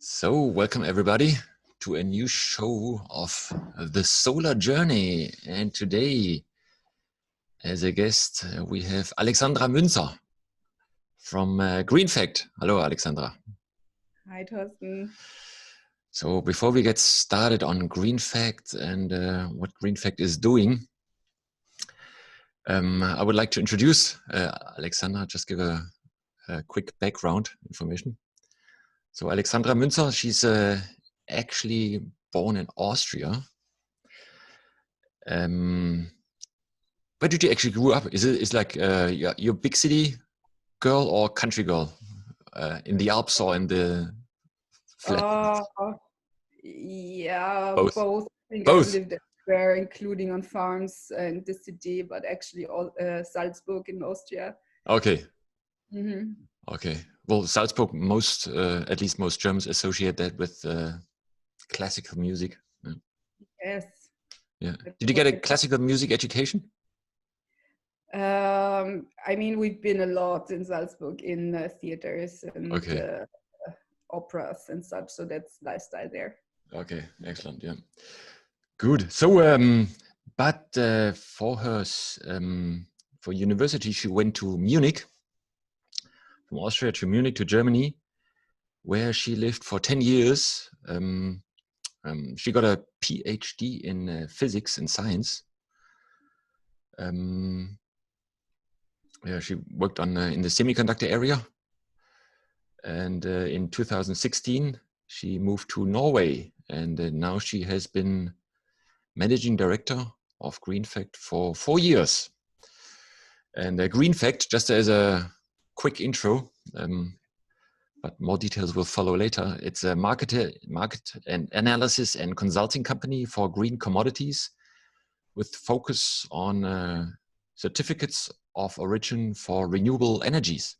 So, welcome everybody to a new show of the Solar Journey. And today, as a guest, we have Alexandra Münzer from Greenfact. Hello, Alexandra. Hi, Thorsten. So, before we get started on Greenfact and what Greenfact is doing, I would like to introduce Alexandra, just give a quick background information. So, Alexandra Münzer, she's actually born in Austria. Where did you actually grow up? Is like you're big city girl or country girl in the Alps or in the flat? Yeah, Both. both. I think I've Both. lived everywhere, including on farms in the city, but actually all Salzburg in Austria. Okay. Mm-hmm. Okay. Well, Salzburg, at least most Germans associate that with classical music. Yeah. Yes. Yeah. Did you get a classical music education? I mean, we've been a lot in Salzburg in theaters and operas and such, so that's lifestyle there. Okay, excellent. Yeah, good. So, but for her for university, she went to Munich, from Austria to Munich to Germany, where she lived for 10 years. She got a Ph.D. in physics and science. Yeah, she worked on in the semiconductor area. And in 2016, she moved to Norway. And now she has been Managing Director of Greenfact for 4 years. And Greenfact, just as a quick intro, but more details will follow later. It's a market and analysis and consulting company for green commodities with focus on certificates of origin for renewable energies.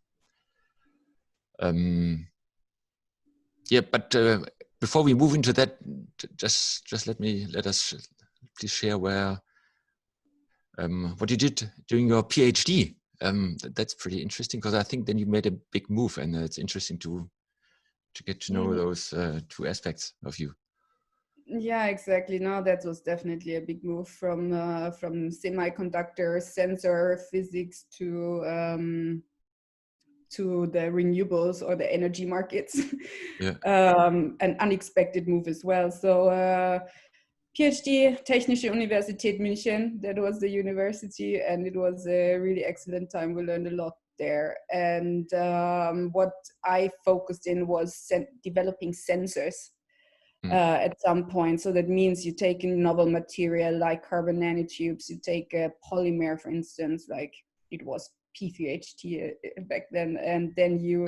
Yeah, but before we move into that, just let us please share what you did during your PhD. That's pretty interesting because I think then you made a big move, and it's interesting to get to know those two aspects of you. Yeah, exactly. No, that was definitely a big move from semiconductor sensor physics to the renewables or the energy markets. Yeah. An unexpected move as well. So PhD, Technische Universität München, that was the university, and it was a really excellent time. We learned a lot there. And what I focused in was developing sensors at some point. So that means you take a novel material like carbon nanotubes, you take a polymer, for instance, like it was Ph.D. back then, and then you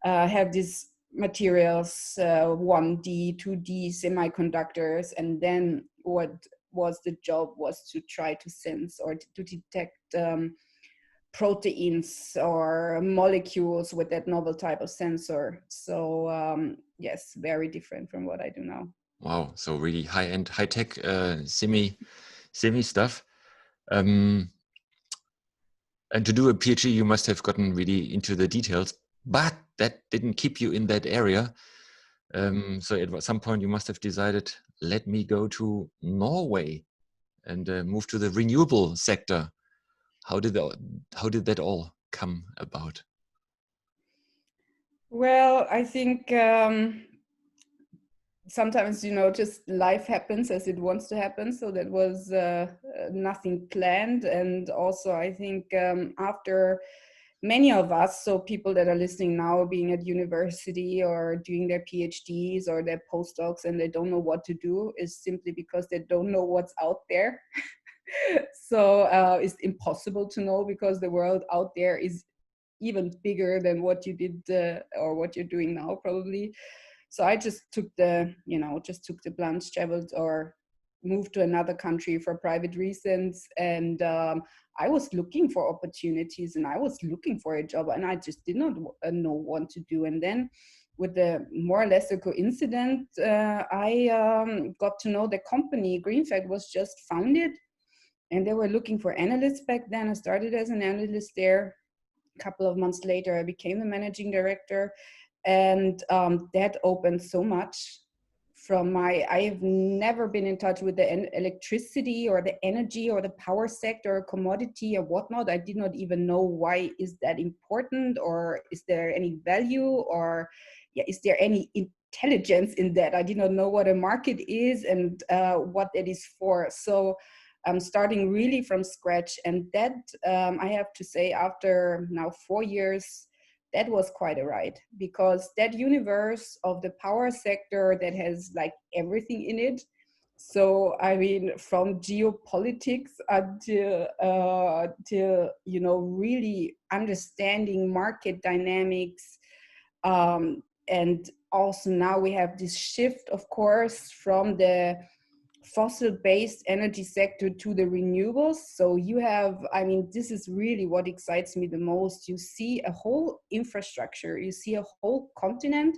have these materials, 1D, 2D semiconductors, and then what was the job was to try to sense or to detect proteins or molecules with that novel type of sensor. So yes, very different from what I do now. Wow, so really high-end, high-tech semi stuff. And to do a PhD, you must have gotten really into the details, but that didn't keep you in that area. So at some point you must have decided, let me go to Norway and move to the renewable sector. How did that all come about? Well, I think sometimes, just life happens as it wants to happen. So that was nothing planned. And also, I think after many of us, so people that are listening now being at university or doing their PhDs or their postdocs and they don't know what to do, is simply because they don't know what's out there. So it's impossible to know because the world out there is even bigger than what you did or what you're doing now, probably. So I just took the plunge, traveled or moved to another country for private reasons. And I was looking for opportunities and I was looking for a job and I just did not know what to do. And then with the more or less a coincidence, I got to know the company. Greenfact was just founded and they were looking for analysts back then. I started as an analyst there. A couple of months later, I became the managing director. And that opened so much from I have never been in touch with the electricity or the energy or the power sector or commodity or whatnot. I did not even know why is that important, or is there any value, or is there any intelligence in that? I did not know what a market is and what it is for. So I'm starting really from scratch. And that, I have to say, after now 4 years, that was quite a ride, because that universe of the power sector that has like everything in it. So I mean, from geopolitics until till, you know, really understanding market dynamics, and also now we have this shift, of course, from the fossil-based energy sector to the renewables. So you have, I mean, this is really what excites me the most. You see a whole infrastructure, you see a whole continent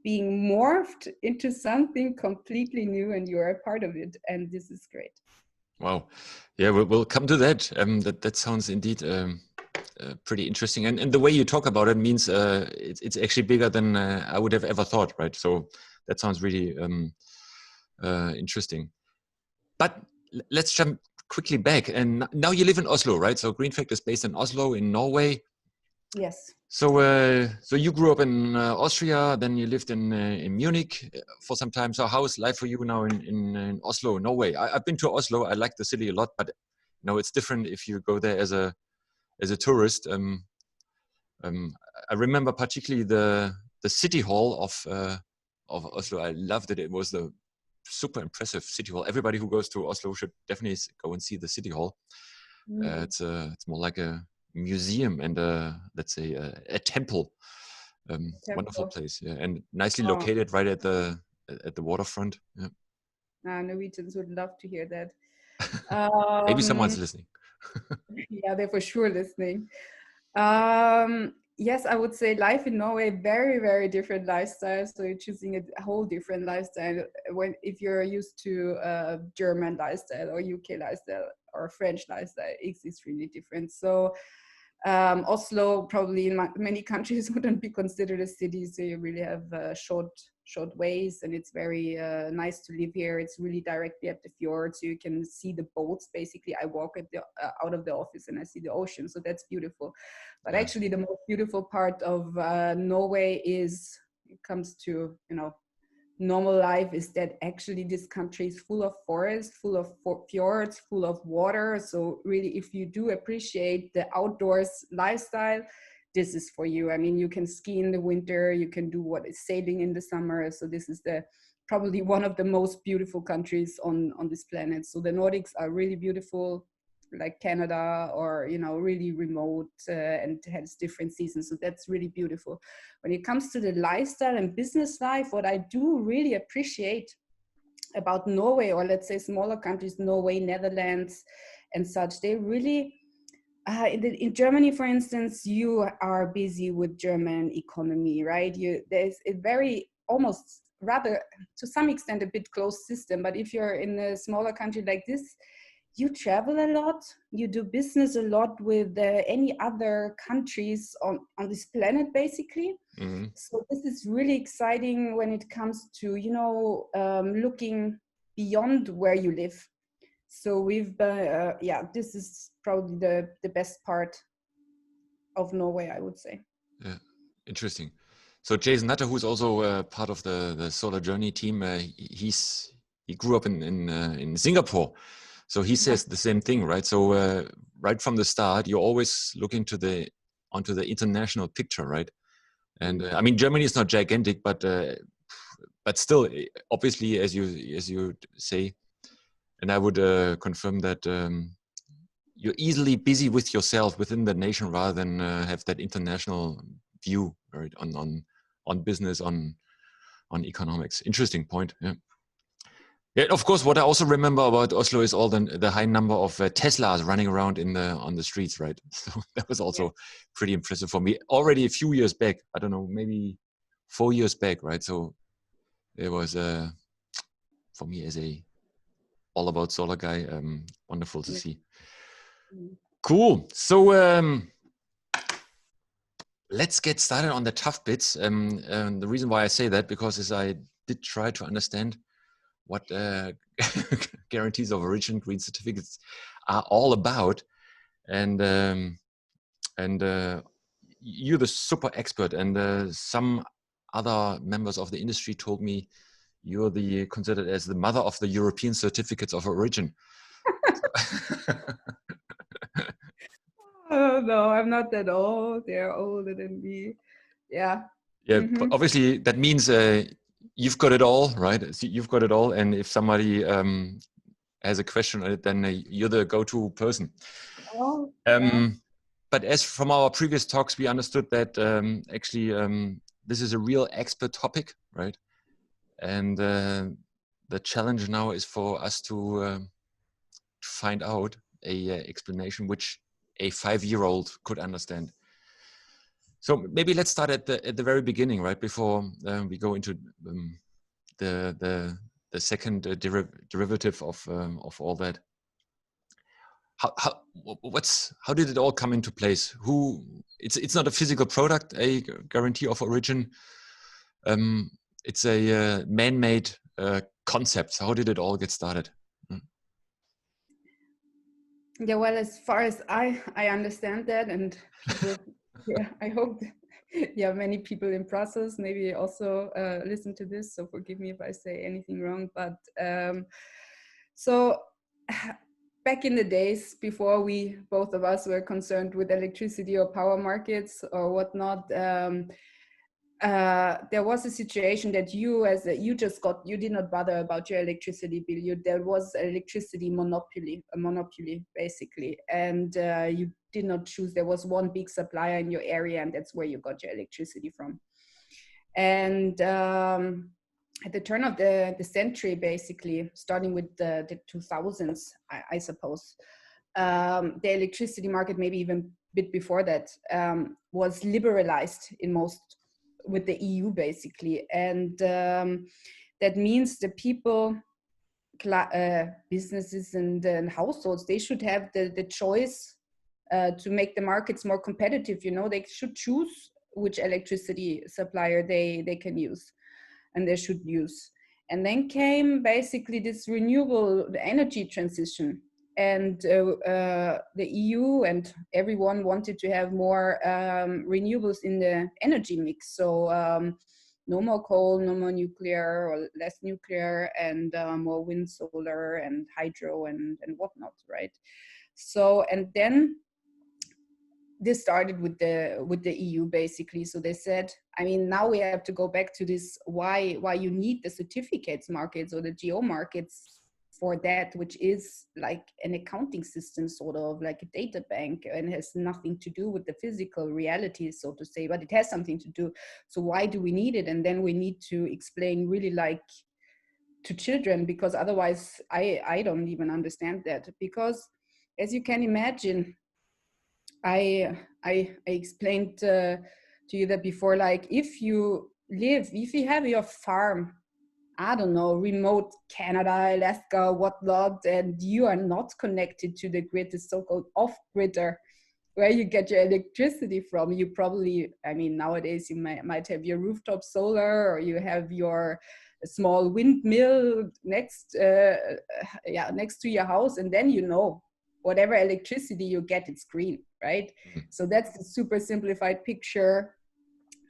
being morphed into something completely new, and you're a part of it. And this is great. Wow. Yeah, we'll come to that. That sounds indeed pretty interesting. And the way you talk about it means it's actually bigger than I would have ever thought, right? So that sounds really interesting. But let's jump quickly back. And now you live in Oslo, right? So Greenfact is based in Oslo, in Norway. Yes. So so you grew up in Austria, then you lived in Munich for some time. So how is life for you now in Oslo, Norway? I've been to Oslo. I like the city a lot, but you know, it's different if you go there as a tourist. I remember particularly the city hall of Oslo. I loved it. It was the super impressive city hall. Everybody who goes to Oslo should definitely go and see the city hall. It's more like a museum and let's say a temple. Wonderful place, yeah, and nicely located right at the waterfront. Yeah. Norwegians would love to hear that. Maybe someone's listening. Yeah, they're for sure listening. Yes, I would say life in Norway, very, very different lifestyle. So you're choosing a whole different lifestyle if you're used to German lifestyle or UK lifestyle or French lifestyle, it's really different. So Oslo probably in many countries wouldn't be considered a city. So you really have short ways, and it's very nice to live here. It's really directly at the fjord, so you can see the boats. Basically, I walk out of the office and I see the ocean, so that's beautiful. But actually, the most beautiful part of Norway is, it comes to, you know, normal life, is that actually this country is full of forests, full of fjords, full of water. So really, if you do appreciate the outdoors lifestyle, this is for you. I mean, you can ski in the winter, you can do what is sailing in the summer. So this is probably one of the most beautiful countries on this planet. So the Nordics are really beautiful, like Canada, or, you know, really remote, and has different seasons. So that's really beautiful. When it comes to the lifestyle and business life, what I do really appreciate about Norway, or let's say smaller countries, Norway, Netherlands and such, they really, in Germany, for instance, you are busy with German economy, right? There's a very, almost rather to some extent, a bit closed system. But if you're in a smaller country like this, you travel a lot, you do business a lot with any other countries on this planet, basically. Mm-hmm. So this is really exciting when it comes to, you know, looking beyond where you live. So we've, this is probably the best part of Norway, I would say. Yeah, interesting. So Jason Nutter, who's also part of the Solar Journey team, he grew up in Singapore. So he says the same thing, right? So right from the start, you're always looking onto the international picture, right? And I mean, Germany is not gigantic, but still, obviously, as you say, and I would confirm that you're easily busy with yourself within the nation rather than have that international view, right? On business, on economics. Interesting point. Yeah. Yeah, of course. What I also remember about Oslo is all the high number of Teslas running around on the streets, right? So that was also pretty impressive for me. Already a few years back, I don't know, maybe 4 years back, right? So it was for me as a all about solar guy, wonderful to see. Cool. So let's get started on the tough bits. The reason why I say that, because is I did try to understand what guarantees of origin, green certificates are all about. And you're the super expert, and some other members of the industry told me you're considered as the mother of the European certificates of origin. Oh no, I'm not that old. They're older than me. Yeah. Yeah, Mm-hmm. obviously that means you've got it all, right? So you've got it all, and if somebody has a question on it, then you're the go-to person. Oh, yeah. But as from our previous talks, we understood that actually this is a real expert topic, right? And the challenge now is for us to find out a explanation which a 5-year-old could understand. So maybe let's start at the very beginning, right? Before we go into the second derivative of all that. How did it all come into place? It's not a physical product, a guarantee of origin. It's a man-made concept. How did it all get started? Yeah, well, as far as I understand that, and people, yeah, I hope, yeah, many people in Brussels maybe also listen to this, so forgive me if I say anything wrong, but so back in the days before we, both of us, were concerned with electricity or power markets or whatnot, there was a situation that you did not bother about your electricity bill. There was electricity monopoly basically, and you did not choose. There was one big supplier in your area, and that's where you got your electricity from. And at the turn of the century, basically starting with the 2000s, I suppose, the electricity market, maybe even a bit before that, was liberalized in most with the EU basically, and that means the people, businesses and households, they should have the choice to make the markets more competitive. You know, they should choose which electricity supplier they can use and they should use. And then came basically this renewable energy transition, and the EU and everyone wanted to have more renewables in the energy mix. So no more coal, no more nuclear, or less nuclear, and more wind, solar, and hydro, and whatnot, right? So, and then this started with the EU basically. So they said, I mean, now we have to go back to this, why you need the certificates markets or the GO markets for that, which is like an accounting system, sort of like a data bank, and has nothing to do with the physical reality, so to say, but it has something to do. So why do we need it? And then we need to explain really like to children, because otherwise I don't even understand that. Because as you can imagine, I explained to you that before, like if you have your farm, I don't know, remote Canada, Alaska, whatnot, and you are not connected to the grid, the so-called off-gridder, where you get your electricity from, you probably, I mean, nowadays you might have your rooftop solar, or you have your small windmill next to your house, and then whatever electricity you get, it's green, right? Mm-hmm. So that's the super simplified picture.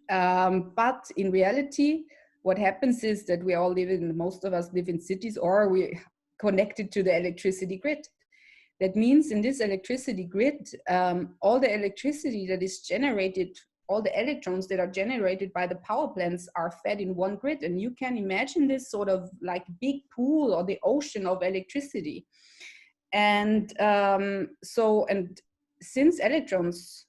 But in reality, what happens is that most of us live in cities, or we're connected to the electricity grid. That means in this electricity grid, all the electricity that is generated, all the electrons that are generated by the power plants are fed in one grid. And you can imagine this sort of like big pool or the ocean of electricity. And since electrons,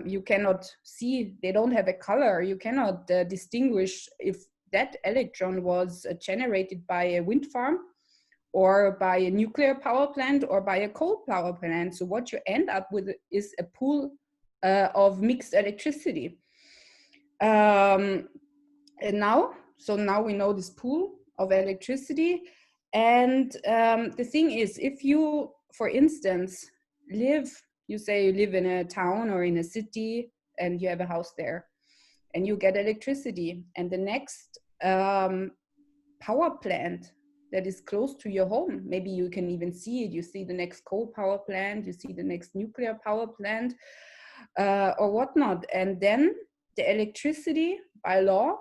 you cannot see, they don't have a color, you cannot distinguish if that electron was generated by a wind farm or by a nuclear power plant or by a coal power plant. So what you end up with is a pool of mixed electricity. And now we know this pool of electricity. And the thing is, if you, for instance, you live in a town or in a city, and you have a house there, and you get electricity, and the next power plant that is close to your home, maybe you can even see it, you see the next coal power plant, you see the next nuclear power plant, or whatnot, and then the electricity by law,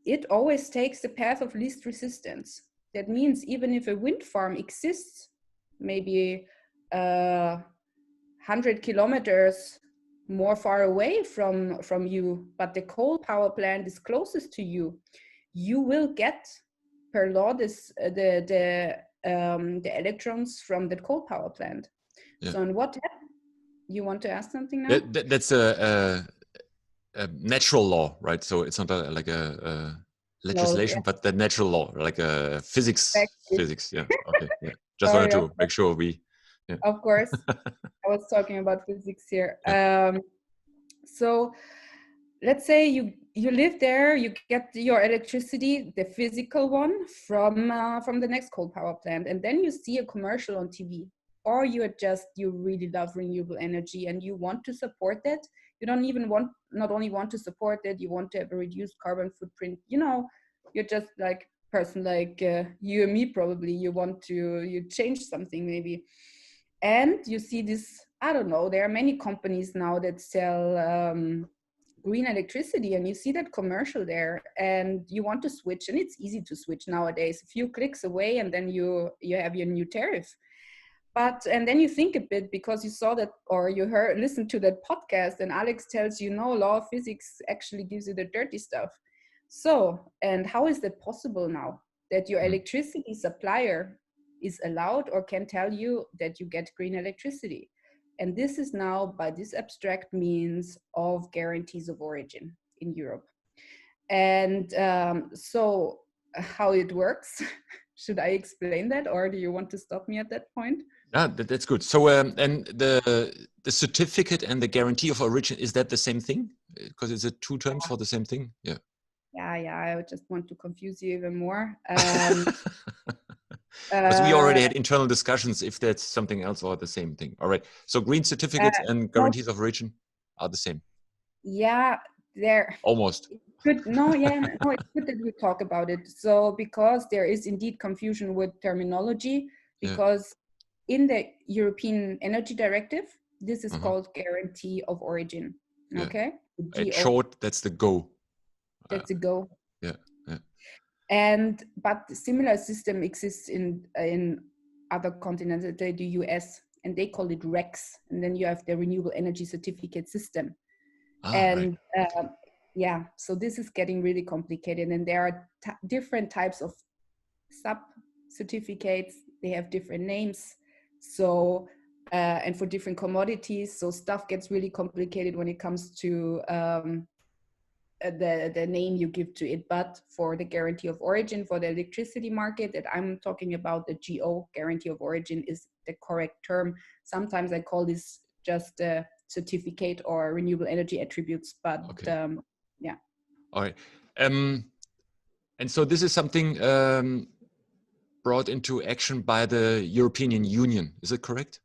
it always takes the path of least resistance. That means even if a wind farm exists maybe 100 kilometers more far away from you, but the coal power plant is closest to you, you will get per law the electrons from the coal power plant. Yeah. So in what you want to ask something now? That's a natural law, right? So it's not like a legislation, but the natural law, like a physics. Exactly. Physics, yeah. Okay, yeah. Just wanted to make sure we. Yeah. Of course, I was talking about physics here. Yeah. So let's say you live there, you get your electricity, the physical one, from the next coal power plant, and then you see a commercial on TV, or you really love renewable energy and you want to support that. You don't even not only want to support it, you want to have a reduced carbon footprint. You know, you're just like a person like you and me probably. You change something maybe, and you see this. I don't know. There are many companies now that sell green electricity, and you see that commercial there, and you want to switch, and it's easy to switch nowadays. A few clicks away, and then you have your new tariff. And then you think a bit, because you saw that, or you listened to that podcast, and Alex tells you, no, law of physics actually gives you the dirty stuff. So, and how is that possible now, that your electricity supplier is allowed or can tell you that you get green electricity? And this is now by this abstract means of guarantees of origin in Europe. And so how it works, should I explain that, or do you want to stop me at that point? Ah, that's good. So, and the certificate and the guarantee of origin, is that the same thing? Because it's two terms for the same thing? Yeah. Yeah, I just want to confuse you even more. Because we already had internal discussions if that's something else or the same thing. All right. So green certificates and guarantees of origin are the same. Yeah, they're almost. Good. It's good that we talk about it. So because there is indeed confusion with terminology, because in the European Energy Directive, this is called guarantee of origin. Okay. In short, that's the GO. That's a GO. Yeah. But the similar system exists in other continents, the US, and they call it RECs. And then you have the renewable energy certificate system. And so this is getting really complicated, and there are different types of sub-certificates. They have different names. So, and for different commodities, so stuff gets really complicated when it comes to the name you give to it. But for the guarantee of origin, for the electricity market that I'm talking about, the GO, guarantee of origin, is the correct term. Sometimes I call this just a certificate or renewable energy attributes, but yeah. All right. And so this is something brought into action by the European Union. Is it correct?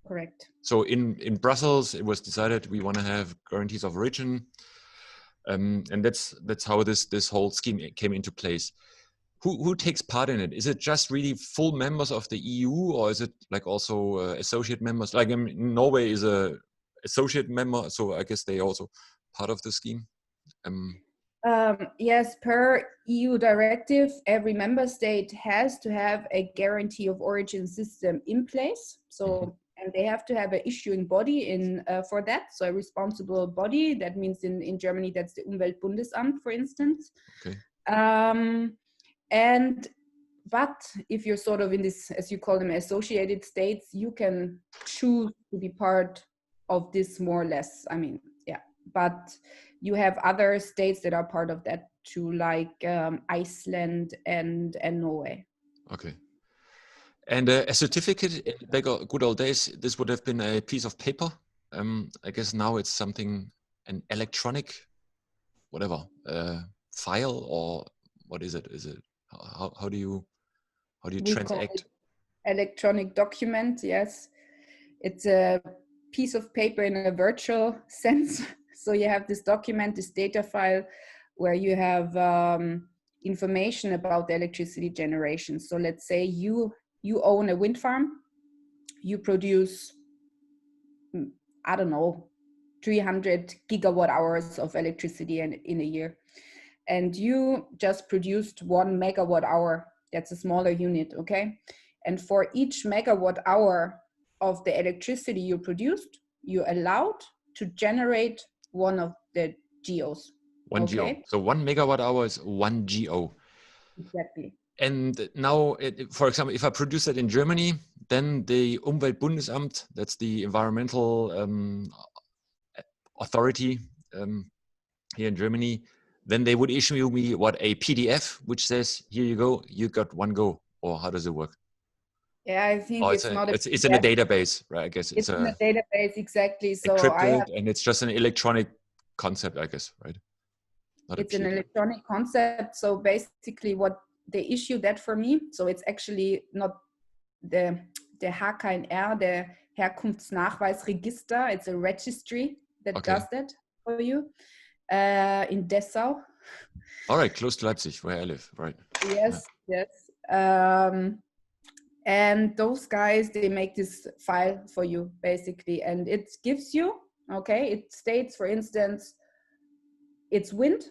Correct. So in Brussels, it was decided we want to have guarantees of origin. And that's how this whole scheme came into place. Who takes part in it? Is it just really full members of the EU, or is it like also associate members? Like Norway is a associate member, so I guess they also part of the scheme. Yes, per EU directive, every member state has to have a guarantee of origin system in place. So, and they have to have an issuing body for that. So a responsible body, that means in Germany, that's the Umweltbundesamt, for instance. Okay. But if you're sort of in this, as you call them, associated states, you can choose to be part of this more or less. I mean, yeah, but you have other states that are part of that too, like Iceland and Norway. Okay. And a certificate in back good old days, this would have been a piece of paper. I guess now it's something, an electronic, whatever, file, or what is it? Is it how do you transact? Electronic document, yes. It's a piece of paper in a virtual sense. So you have this document, this data file, where you have information about the electricity generation. So let's say you own a wind farm, you produce, I don't know, 300 gigawatt hours of electricity in a year. And you just produced 1 megawatt hour. That's a smaller unit, okay? And for each megawatt hour of the electricity you produced, you're allowed to generate one of the GOs. 1 okay? GO. So 1 megawatt hour is 1 GO. Exactly. And now, for example, if I produce that in Germany, then the Umweltbundesamt, that's the environmental authority here in Germany, then they would issue me what, a PDF, which says, here you go, you got 1 go. Or how does it work? Yeah, I think it's not a it's in a database, right? I guess it's in a database, exactly. So encrypted, and it's just an electronic concept, I guess, right? Not it's an electronic concept. So basically what they issue that for me, so it's actually not the HKNR, the Herkunftsnachweisregister, it's a registry that does that for you in Dessau. All right, close to Leipzig, where I live, right? Yes, yes. And those guys, they make this file for you, basically. And it gives you, okay, it states, for instance, it's wind.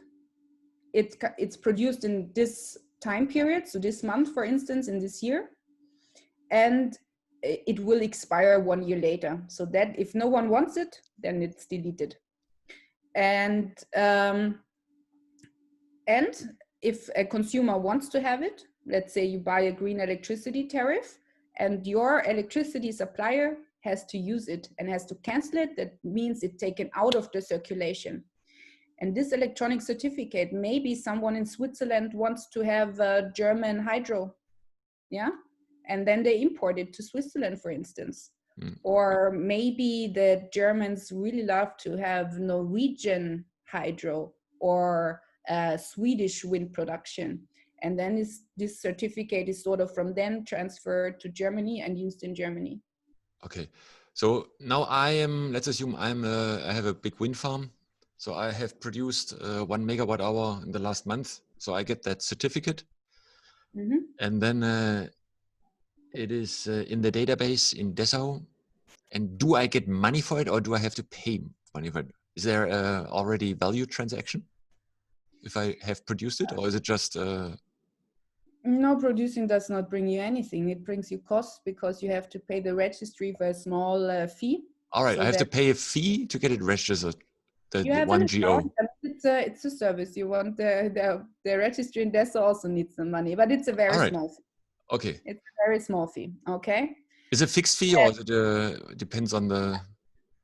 It's produced in this time period, so this month, for instance, in this year. And it will expire 1 year later. So that if no one wants it, then it's deleted. And if a consumer wants to have it, let's say you buy a green electricity tariff and your electricity supplier has to use it and has to cancel it, that means it's taken out of the circulation. And this electronic certificate, maybe someone in Switzerland wants to have a German hydro, yeah? And then they import it to Switzerland, for instance. Or maybe the Germans really love to have Norwegian hydro or Swedish wind production. And then this certificate is sort of from them transferred to Germany and used in Germany. Okay. So now let's assume I have a big wind farm. So I have produced 1 megawatt hour in the last month. So I get that certificate. Mm-hmm. And then it is in the database in Dessau. And do I get money for it, or do I have to pay money for it? Is there already value transaction if I have produced it, or is it just... No, producing does not bring you anything. It brings you costs because you have to pay the registry for a small fee. All right, so I have to pay a fee to get it registered. The 1 GO. It's a service. You want the registry in Dessau also needs some money, but it's a very small fee. Okay. It's a very small fee. Okay. Is it a fixed fee, or is it depends on the...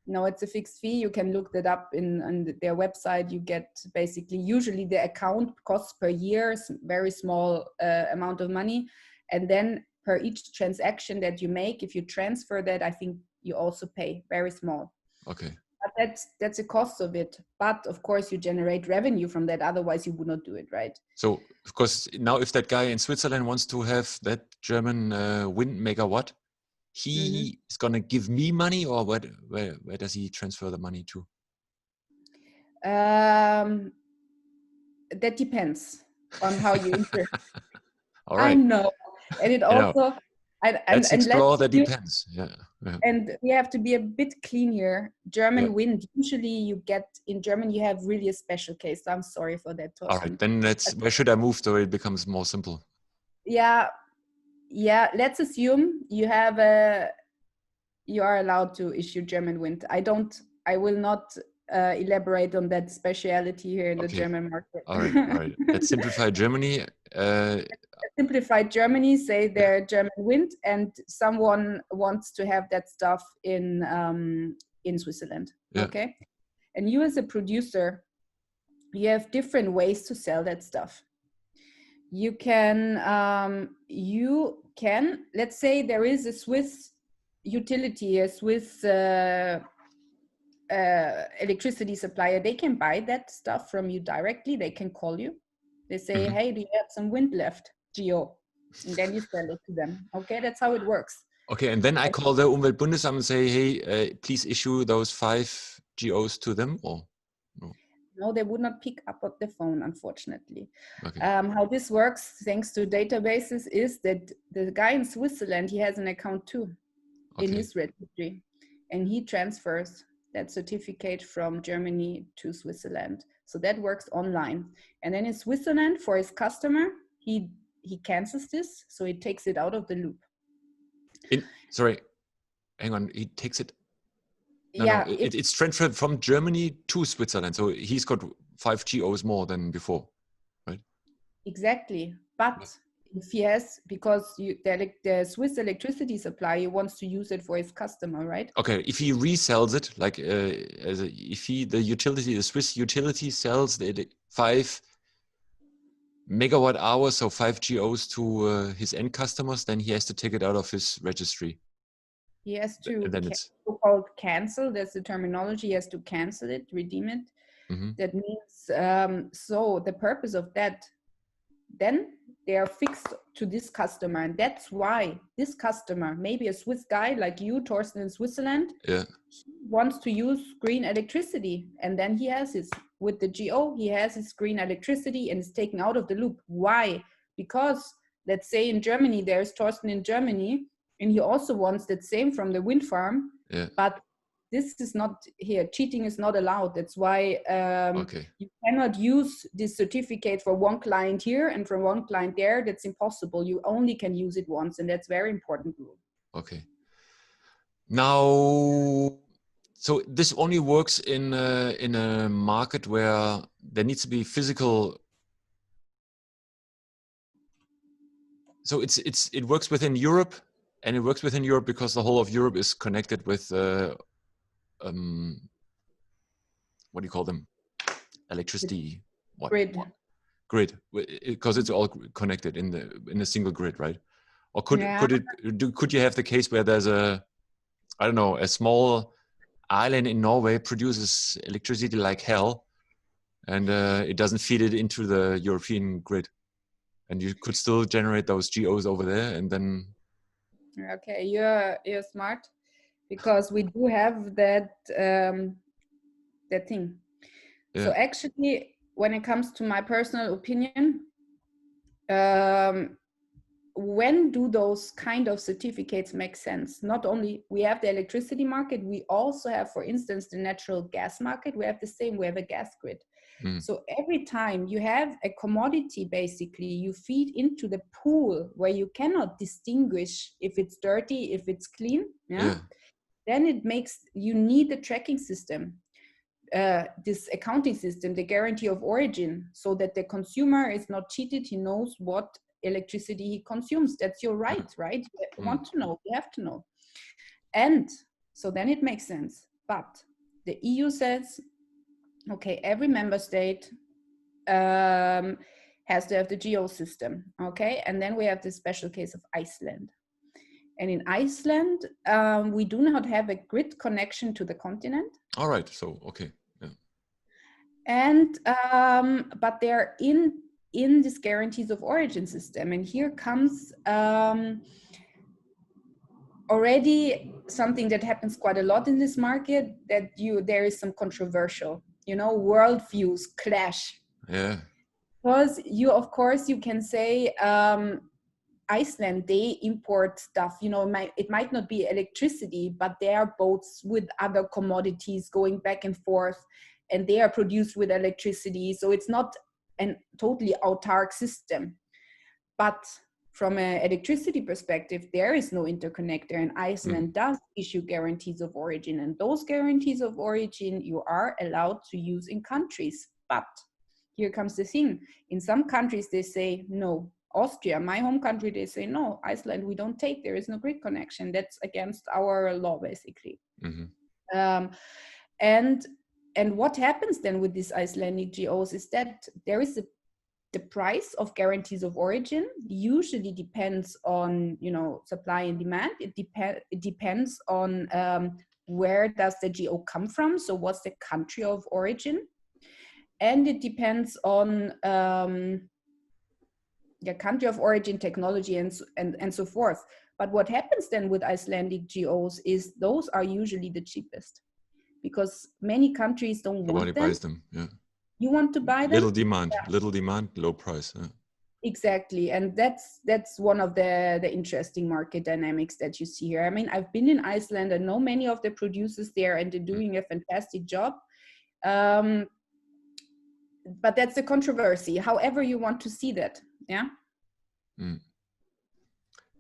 No, it's a fixed fee. You can look that up on their website. You get basically, usually the account costs per year, very small amount of money. And then per each transaction that you make, if you transfer that, I think you also pay, very small. Okay. But that's a cost of it. But of course you generate revenue from that. Otherwise you would not do it, right? So of course, now if that guy in Switzerland wants to have that German wind megawatt, he is going to give me money, or where does he transfer the money to? That depends on how you interpret. All right. I know. And it also... let's explore the depends. Yeah. And we have to be a bit clean here. German wind, usually you get, in German, you have really a special case. I'm sorry for that, Thorsten. All right, then where should I move so it becomes more simple? Yeah, let's assume you are allowed to issue German wind. I will not elaborate on that speciality here in the German market. All right. Let's simplify Germany. Simplify Germany, say they're German wind, and someone wants to have that stuff in Switzerland. Yeah. Okay. And you as a producer, you have different ways to sell that stuff. You can, let's say there is a Swiss utility, a Swiss electricity supplier. They can buy that stuff from you directly. They can call you. They say, hey, do you have some wind left, GO? And then you sell it to them. Okay, that's how it works. Okay, and then I call the Umweltbundesamt and say, hey, please issue those 5 GOs to them, or? No. No, they would not pick up the phone, unfortunately. Okay. How this works, thanks to databases, is that the guy in Switzerland, he has an account too in Okay. his registry, and he transfers that certificate from Germany to Switzerland. So that works online. And then in Switzerland, for his customer, he cancels this, so he takes it out of the loop. Sorry, hang on. He takes it. No, Yeah, it's transferred from Germany to Switzerland. So he's got 5 GOs more than before, right? exactly. But if he has, because the Swiss electricity supplier wants to use it for his customer, right? Okay, if he resells it, like the Swiss utility sells the 5 megawatt hours, so 5 GOs to his end customers, then he has to take it out of his registry. He has to And then it's so-called cancel. That's the terminology. He has to cancel it, redeem it. That means, so the purpose of that, then they are fixed to this customer. And that's why this customer, maybe a Swiss guy like you, Torsten, in Switzerland, wants to use green electricity. And then he has his, with the GO, he has his green electricity and is taken out of the loop. Why? Because let's say in Germany, there's Torsten in Germany, and he also wants that same from the wind farm. But this is not here. Cheating is not allowed. That's why you cannot use this certificate for one client here and from one client there. That's impossible. You only can use it once, and that's very important rule. Okay. Now, so this only works in a market where there needs to be physical. So it works within Europe, and it works within Europe because the whole of Europe is connected with what do you call them? Electricity. What? Grid, because it's all connected in a single grid, right? Or could you have the case where there's a small island in Norway produces electricity like hell, and it doesn't feed it into the European grid, and you could still generate those GOs over there, and then. Okay, you're smart, because we do have that that thing. Yeah. So actually, when it comes to my personal opinion, when do those kind of certificates make sense? Not only we have the electricity market, we also have, for instance, the natural gas market. We have the same, we have a gas grid. So every time you have a commodity, basically, you feed into the pool where you cannot distinguish if it's dirty, if it's clean. Then it makes, you need the tracking system, this accounting system, the guarantee of origin, so that the consumer is not cheated. He knows what electricity he consumes. That's your right, right? You want to know, you have to know. And so then it makes sense. But the EU says, okay, every member state has to have the GO system, okay? And then we have the special case of Iceland. And in Iceland, we do not have a grid connection to the continent. All right, so, okay. Yeah. And, but they're in this guarantees of origin system. And here comes already something that happens quite a lot in this market, that there is some controversial, worldviews clash. Yeah. Because of course, you can say, Iceland, they import stuff, it might not be electricity, but they are boats with other commodities going back and forth, and they are produced with electricity. So it's not a totally autark system. But from an electricity perspective, there is no interconnector, and Iceland does issue guarantees of origin. And those guarantees of origin you are allowed to use in countries. But here comes the thing. In some countries, they say no. Austria, my home country, they say no. Iceland, we don't take. There is no grid connection. That's against our law, basically. And what happens then with these Icelandic GOs is that there is the price of guarantees of origin usually depends on supply and demand. It depends on where does the GO come from. So what's the country of origin? And it depends on the country of origin, technology, and so forth. But what happens then with Icelandic GOs is those are usually the cheapest, because many countries don't Nobody want them. buys them. Yeah. You want to buy them? Little demand, low price. Yeah. Exactly, and that's one of the interesting market dynamics that you see here. I mean, I've been in Iceland and know many of the producers there, and they're doing a fantastic job. But that's the controversy. However, you want to see that, yeah.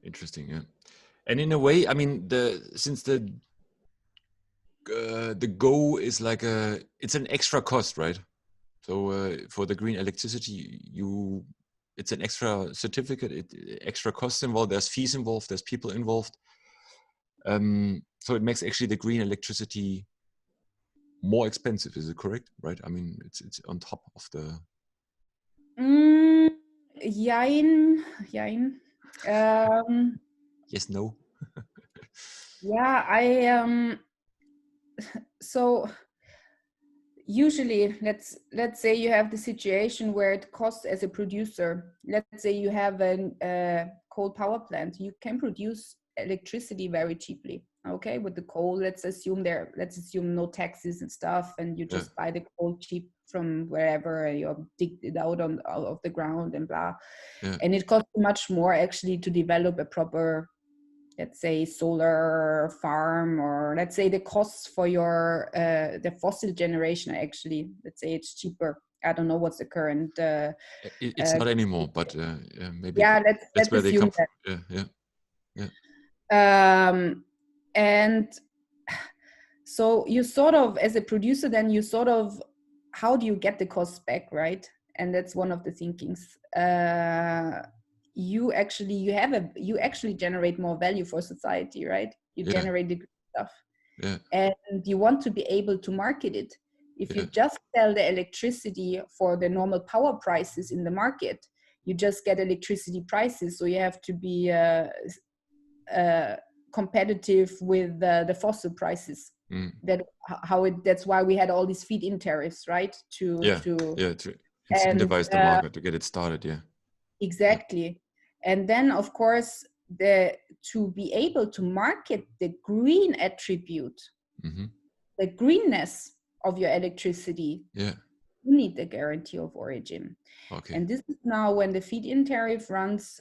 Interesting, yeah. And in a way, I mean, since the GO is like it's an extra cost, right? So for the green electricity, it's an extra certificate, extra costs involved. There's fees involved. There's people involved. So it makes actually the green electricity more expensive. Is it correct? Right? I mean, it's on top of the. Jein. Yes. No. Yeah. So usually, let's say you have the situation where it costs as a producer. Let's say you have a coal power plant. You can produce electricity very cheaply. Okay, with the coal, let's assume no taxes and stuff, and you just buy the coal cheap from wherever you dig it out of the ground and blah. Yeah. And it costs much more actually to develop a proper, let's say, solar farm, or let's say the costs for your the fossil generation, actually, let's say it's cheaper. I don't know what's the current it's not anymore, but maybe let's where they assume come that. from. Yeah. And so you sort of, as a producer, then you sort of, how do you get the costs back, right? And that's one of the thinkings. You actually generate more value for society, right? You generate the good stuff. Yeah. And you want to be able to market it. If you just sell the electricity for the normal power prices in the market, you just get electricity prices. So you have to be competitive with the fossil prices. That's why we had all these feed-in tariffs, right? To incentivize the market to get it started. Yeah. Exactly. And then, of course, to be able to market the green attribute, the greenness of your electricity, you need the guarantee of origin. Okay. And this is now when the feed-in tariff runs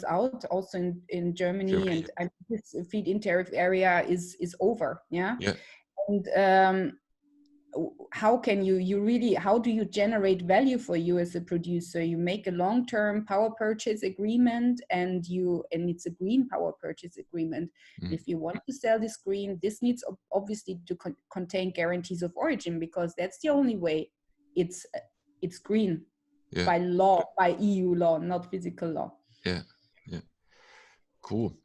out, also in Germany, and this feed-in tariff area is over. Yeah. And how can how do you generate value for you as a producer? You make a long-term power purchase agreement, and it's a green power purchase agreement. If you want to sell this green, this needs obviously to contain guarantees of origin, because that's the only way it's green by law, by EU law, not physical law. Yeah. Cool.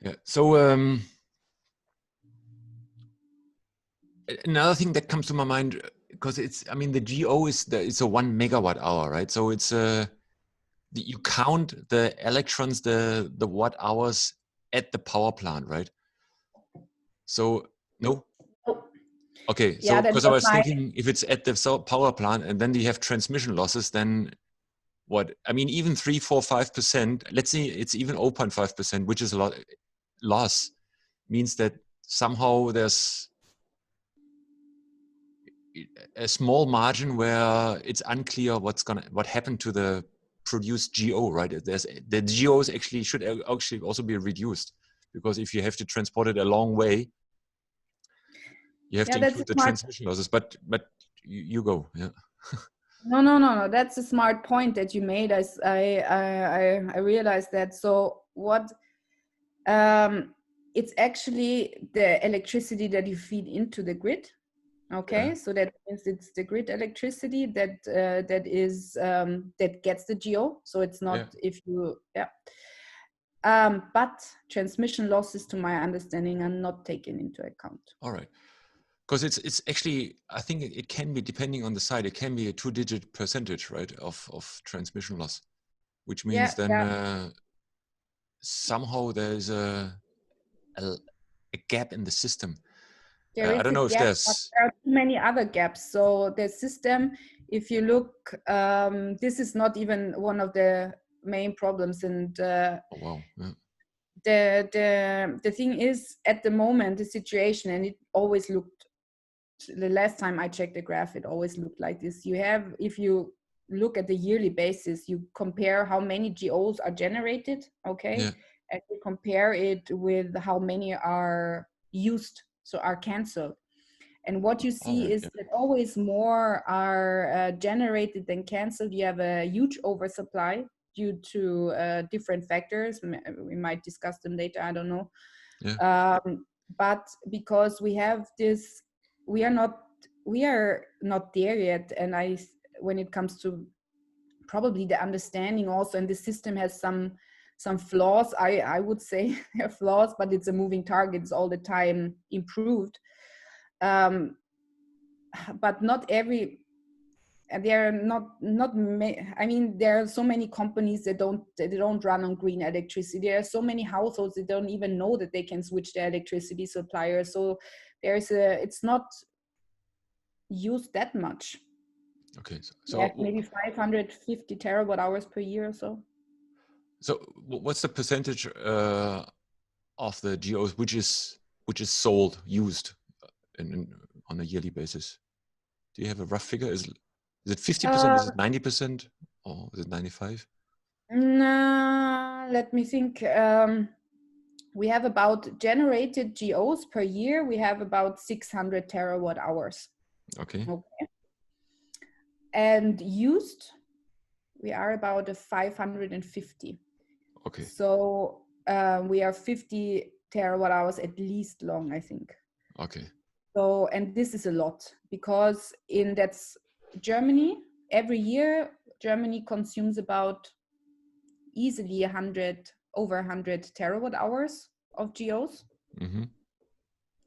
Yeah. So another thing that comes to my mind, because the GO it's a 1 megawatt hour, right? So it's you count the electrons, the watt hours at the power plant, right? So no. Okay, so because I was thinking, if it's at the power plant and then you have transmission losses, then what? I mean, even 3, 4, 5%. Let's say it's even 0.5%, which is a lot. Loss means that somehow there's a small margin where it's unclear what happened to the produced GO, right? The GOs should also be reduced, because if you have to transport it a long way, you have to include the transmission losses. But you go, yeah. No. That's a smart point that you made. I realized that. So what? It's actually the electricity that you feed into the grid. Okay, so that means it's the grid electricity that gets the GO. So it's not but transmission losses, to my understanding, are not taken into account. All right, because it's actually, I think it can be, depending on the site, it can be a 2-digit percentage, right, of transmission loss, which means somehow there's a gap in the system. I don't know if there are too many other gaps. So the system, if you look, this is not even one of the main problems. And the thing is, at the moment, the situation, and it always looked the last time I checked the graph, it always looked like this. You have, if you look at the yearly basis, you compare how many GOs are generated, okay? Yeah. And you compare it with how many are used, so are canceled. And what you All see right. is Yeah. that always more are generated than canceled. You have a huge oversupply due to different factors. We might discuss them later, I don't know. Yeah. But because we have this, we are not there yet. And when it comes to probably the understanding also, and the system has some flaws, I would say there are flaws, but it's a moving target, it's all the time improved. But not every, there are I mean, there are so many companies that don't run on green electricity. There are so many households that don't even know that they can switch their electricity supplier. So it's not used that much. Okay. Yeah, maybe 550 terawatt hours per year or so. So what's the percentage of the GOs which is sold, used on a yearly basis? Do you have a rough figure? Is it 50%? Is it 90%? Or is it 95? Let me think. We have about generated GOs per year. We have about 600 terawatt hours. Okay. And used, we are about 550. Okay. So we are 50 terawatt hours at least long, I think. Okay. So, and this is a lot, because that's Germany. Every year, Germany consumes about easily over 100 terawatt hours of GOs. Mm-hmm.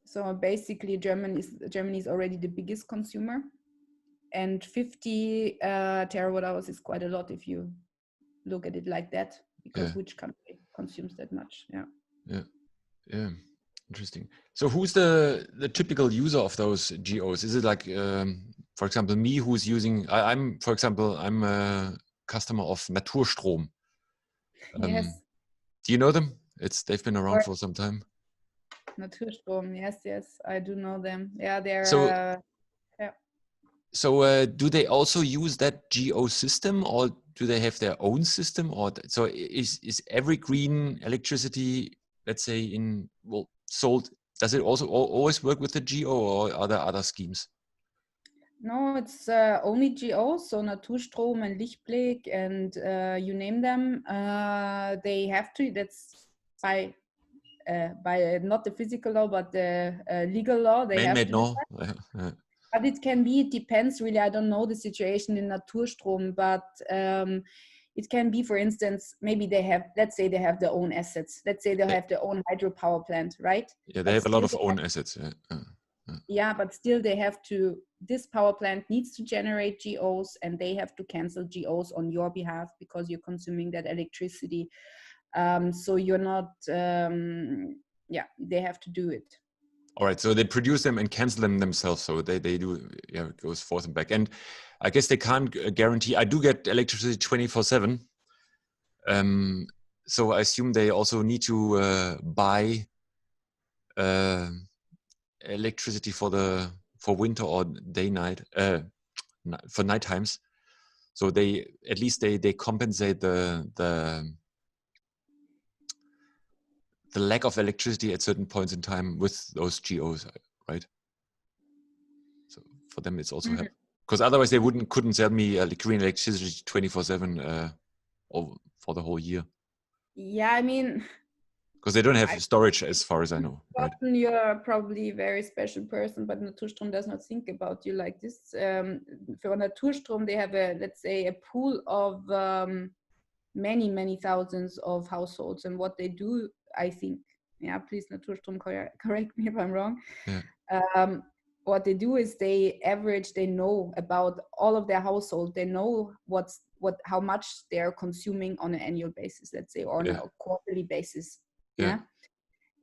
So basically, Germany is already the biggest consumer, and 50 terawatt hours is quite a lot if you look at it like that, because which country consumes that much? Yeah. Interesting. So who's the typical user of those GOs? Is it like, for example, me, who's using? I'm a customer of Naturstrom. Yes. Do you know them? They've been around Or for some time. Naturstrom. Yes, I do know them. Yeah, So they're. Yeah. So do they also use that GO system, or do they have their own system? Or so is every green electricity, let's say, sold? Does it also always work with the GO, or are there other schemes? No, it's only GOs, so Naturstrom and Lichtblick, and you name them. They have to. That's by not the physical law, but the legal law. They have Man-made to do law. that. Yeah. But it depends really. I don't know the situation in Naturstrom, but it can be, for instance, maybe let's say they have their own assets. Let's say they have their own hydropower plant, right? Yeah, they But have a lot still of own assets. yeah, but still they have to, this power plant needs to generate GOs, and they have to cancel GOs on your behalf because you're consuming that electricity. So you're not, they have to do it. All right, so they produce them and cancel them themselves. So they do, it goes forth and back. And I guess they can't guarantee. I do get electricity 24/7. So I assume they also need to buy electricity for winter or night for night times. So they at least they compensate the lack of electricity at certain points in time with those GOs, right? So for them, it's also helpful, because otherwise they couldn't sell me green electricity 24/7 for the whole year. Yeah, I mean, because they don't have storage, as far as I know, right? You're probably a very special person, but Naturstrom does not think about you like this. For Naturstrom, they have let's say, a pool of many thousands of households, and what they do, I think, please Naturstrom correct me if I'm wrong. Yeah. What they do is they know about all of their household. They know how much they're consuming on an annual basis, let's say, or on a quarterly basis. Yeah.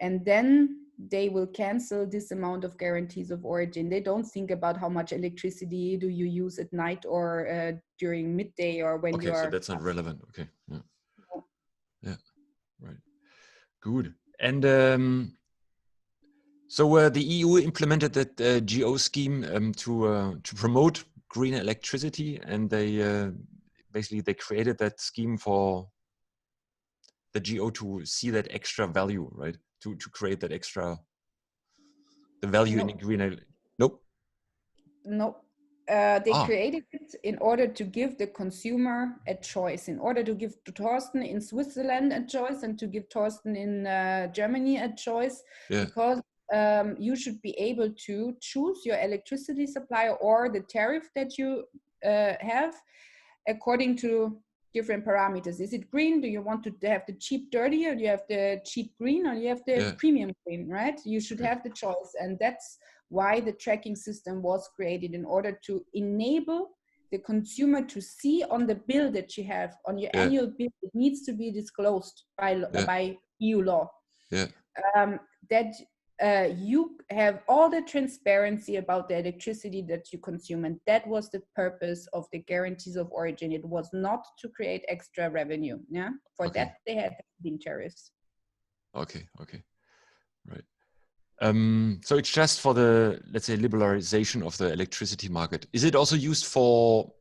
And then they will cancel this amount of guarantees of origin. They don't think about how much electricity do you use at night or during midday or when you are. Okay, so that's not relevant. Okay. Yeah. Right. Good. And So the EU implemented that GO scheme to promote green electricity, and they basically they created that scheme for the GO to see that extra value, right? To create that extra the value in green. Nope. No. They created it in order to give the consumer a choice, in order to give to Thorsten in Switzerland a choice and to give Thorsten in Germany a choice, because you should be able to choose your electricity supplier or the tariff that you have according to different parameters. Is it green? Do you want to have the cheap dirty, or do you have the cheap green, or you have the premium green, right? You should have the choice, and that's why the tracking system was created, in order to enable the consumer to see on the bill that you have, on your annual bill, it needs to be disclosed by EU law. That you have all the transparency about the electricity that you consume. And that was the purpose of the guarantees of origin. It was not to create extra revenue. Yeah. For that, they had been tariffs. Okay. Right. So it's just for the, let's say, liberalization of the electricity market. Is it also used for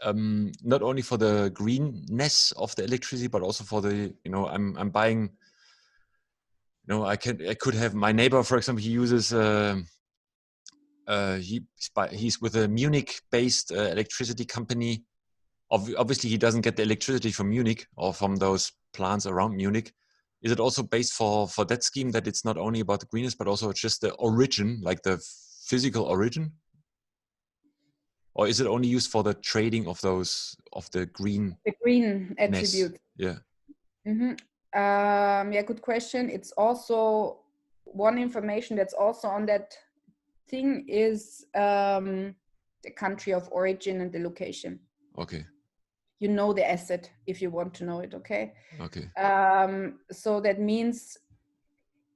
not only for the greenness of the electricity, but also for the, I'm buying, I could have my neighbor, for example, he uses he's with a Munich-based electricity company. Obviously, he doesn't get the electricity from Munich or from those plants around Munich. Is it also based for that scheme, that it's not only about the greenness, but also just the origin, like the physical origin? Or is it only used for the trading of the green? The green attribute. Yeah. Good question. It's also one information that's also on that thing is the country of origin and the location. Okay. You know the asset if you want to know it. Okay. So that means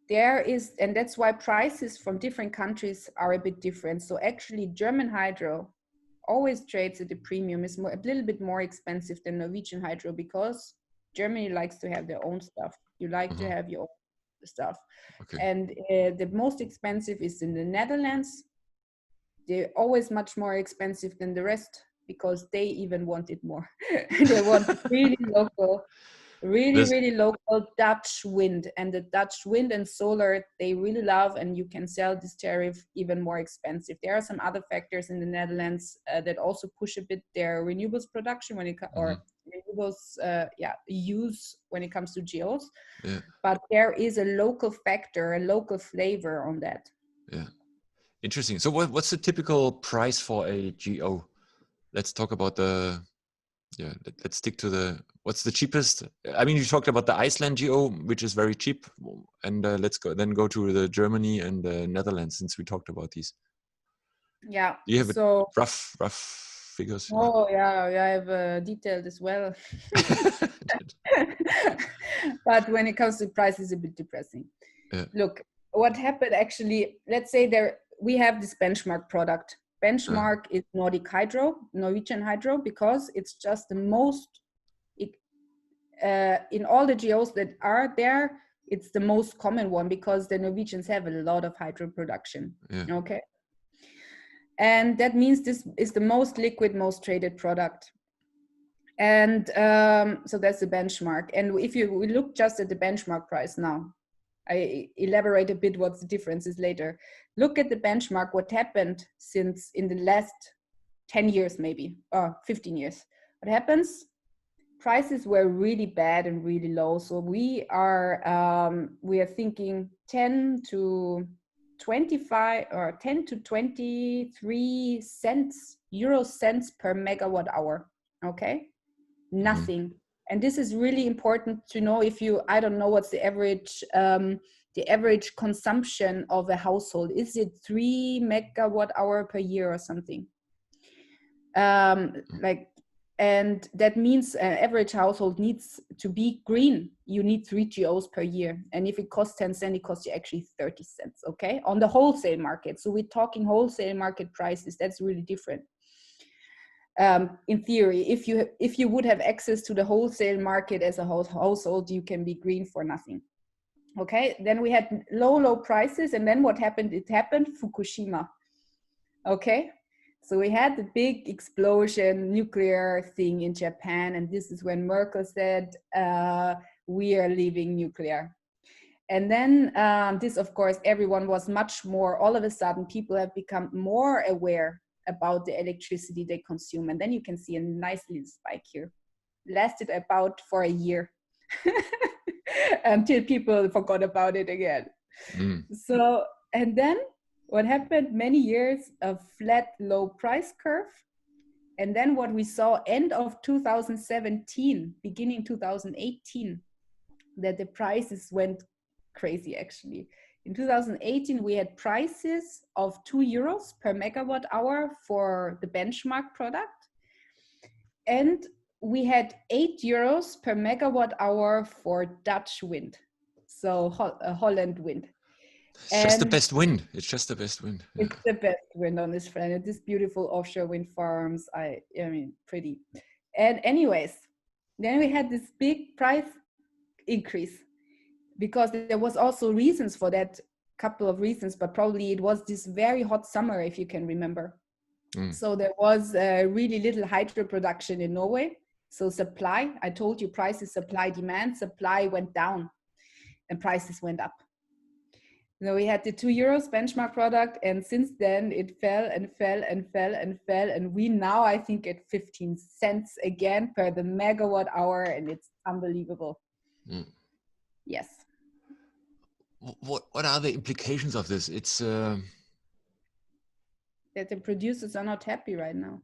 there is, and that's why prices from different countries are a bit different. So actually, German hydro always trades at a premium. Is a little bit more expensive than Norwegian hydro, because Germany likes to have their own stuff. You like to have your own stuff. And the most expensive is in the Netherlands. They're always much more expensive than the rest, because they even want it more. They want really local, really local Dutch wind. And the Dutch wind and solar, they really love, and you can sell this tariff even more expensive. There are some other factors in the Netherlands that also push a bit their renewables production when it or renewables use when it comes to GOs. But there is a local factor, a local flavor on that. Yeah. Interesting. So what's the typical price for a GO? Let's talk about let's stick to what's the cheapest? I mean, you talked about the Iceland GO, which is very cheap. And let's go to the Germany and the Netherlands, since we talked about these. Yeah. Do you have rough figures? Oh, yeah, I have detailed as well. But when it comes to price, it's a bit depressing. Look, what happened actually, let's say we have this benchmark product. Benchmark is Norwegian hydro, because it's just the most, in all the GOs that are there, it's the most common one, because the Norwegians have a lot of hydro production. Okay. And that means this is the most liquid, most traded product. And so that's the benchmark. And if we look just at the benchmark price now, I elaborate a bit what the difference is later. Look at the benchmark, what happened since in the last 10 years, maybe, or 15 years. What happens? Prices were really bad and really low. So we are thinking 10 to 25 or 10 to 23 euro cents per megawatt hour. Okay. Nothing. And this is really important to know. I don't know what's the average consumption of a household. Is it 3 megawatt hour per year or something? And that means an average household needs to be green. You need 3 GOs per year. And if it costs 10 cents, it costs you actually 30 cents, okay? On the wholesale market. So we're talking wholesale market prices. That's really different. In theory, if you would have access to the wholesale market as a household, you can be green for nothing. Okay, then we had low prices, and then what happened? It happened, Fukushima. Okay, so we had the big explosion, nuclear thing in Japan, and this is when Merkel said, we are leaving nuclear. And then this, of course, everyone was much more, all of a sudden, people have become more aware about the electricity they consume. And then you can see a nice little spike here. Lasted about for a year until people forgot about it again. So, and then what happened? Many years of flat, low price curve. And then what we saw end of 2017, beginning 2018, that the prices went crazy actually. In 2018, we had prices of €2 per megawatt hour for the benchmark product. And we had €8 per megawatt hour for Dutch wind. So Holland wind. It's just the best wind. It's just the best wind. Yeah. It's the best wind on this planet. These beautiful offshore wind farms. I mean, pretty. And anyways, then we had this big price increase because there was also reasons for that, couple of reasons, but probably it was this very hot summer, if you can remember. So there was really little hydro production in Norway. So supply, I told you prices, supply, demand, supply went down and prices went up. So we had the €2 benchmark product, and since then it fell and fell and fell and fell, and we now, I think, at 15 cents again per the megawatt hour, and it's unbelievable. Yes. What are the implications of this? It's that the producers are not happy right now.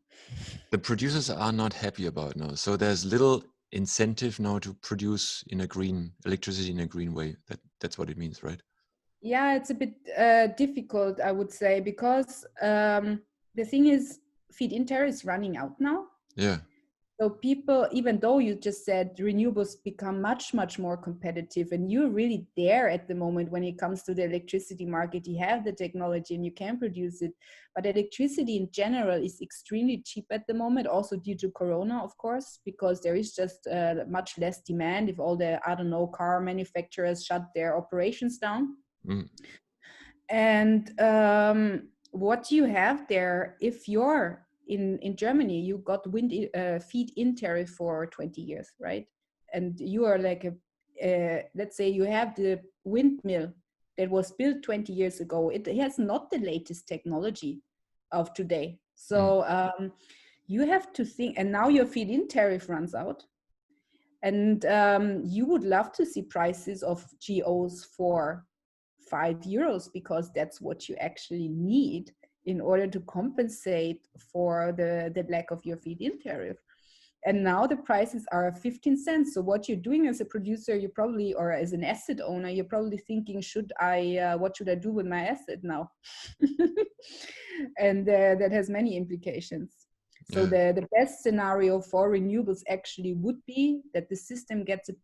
The producers are not happy about now. So there's little incentive now to produce in a green electricity in a green way. That's what it means, right? Yeah, it's a bit difficult, I would say, because the thing is, feed-in tariff is running out now. Yeah. So people, even though you just said renewables become much, much more competitive, and you're really there at the moment when it comes to the electricity market, you have the technology and you can produce it. But electricity in general is extremely cheap at the moment, also due to Corona, of course, because there is just much less demand if all the, I don't know, car manufacturers shut their operations down. And what you have there, if you're in Germany, you got wind feed-in tariff for 20 years, right? And you are like let's say you have the windmill that was built 20 years ago. It has not the latest technology of today. So you have to think, and now your feed-in tariff runs out. And you would love to see prices of GOs for €5 because that's what you actually need in order to compensate for the lack of your feed-in tariff. And now the prices are 15 cents. So what you're doing as a producer, you probably, or as an asset owner, you're probably thinking, what should I do with my asset now? And that has many implications. So the best scenario for renewables actually would be that the system gets a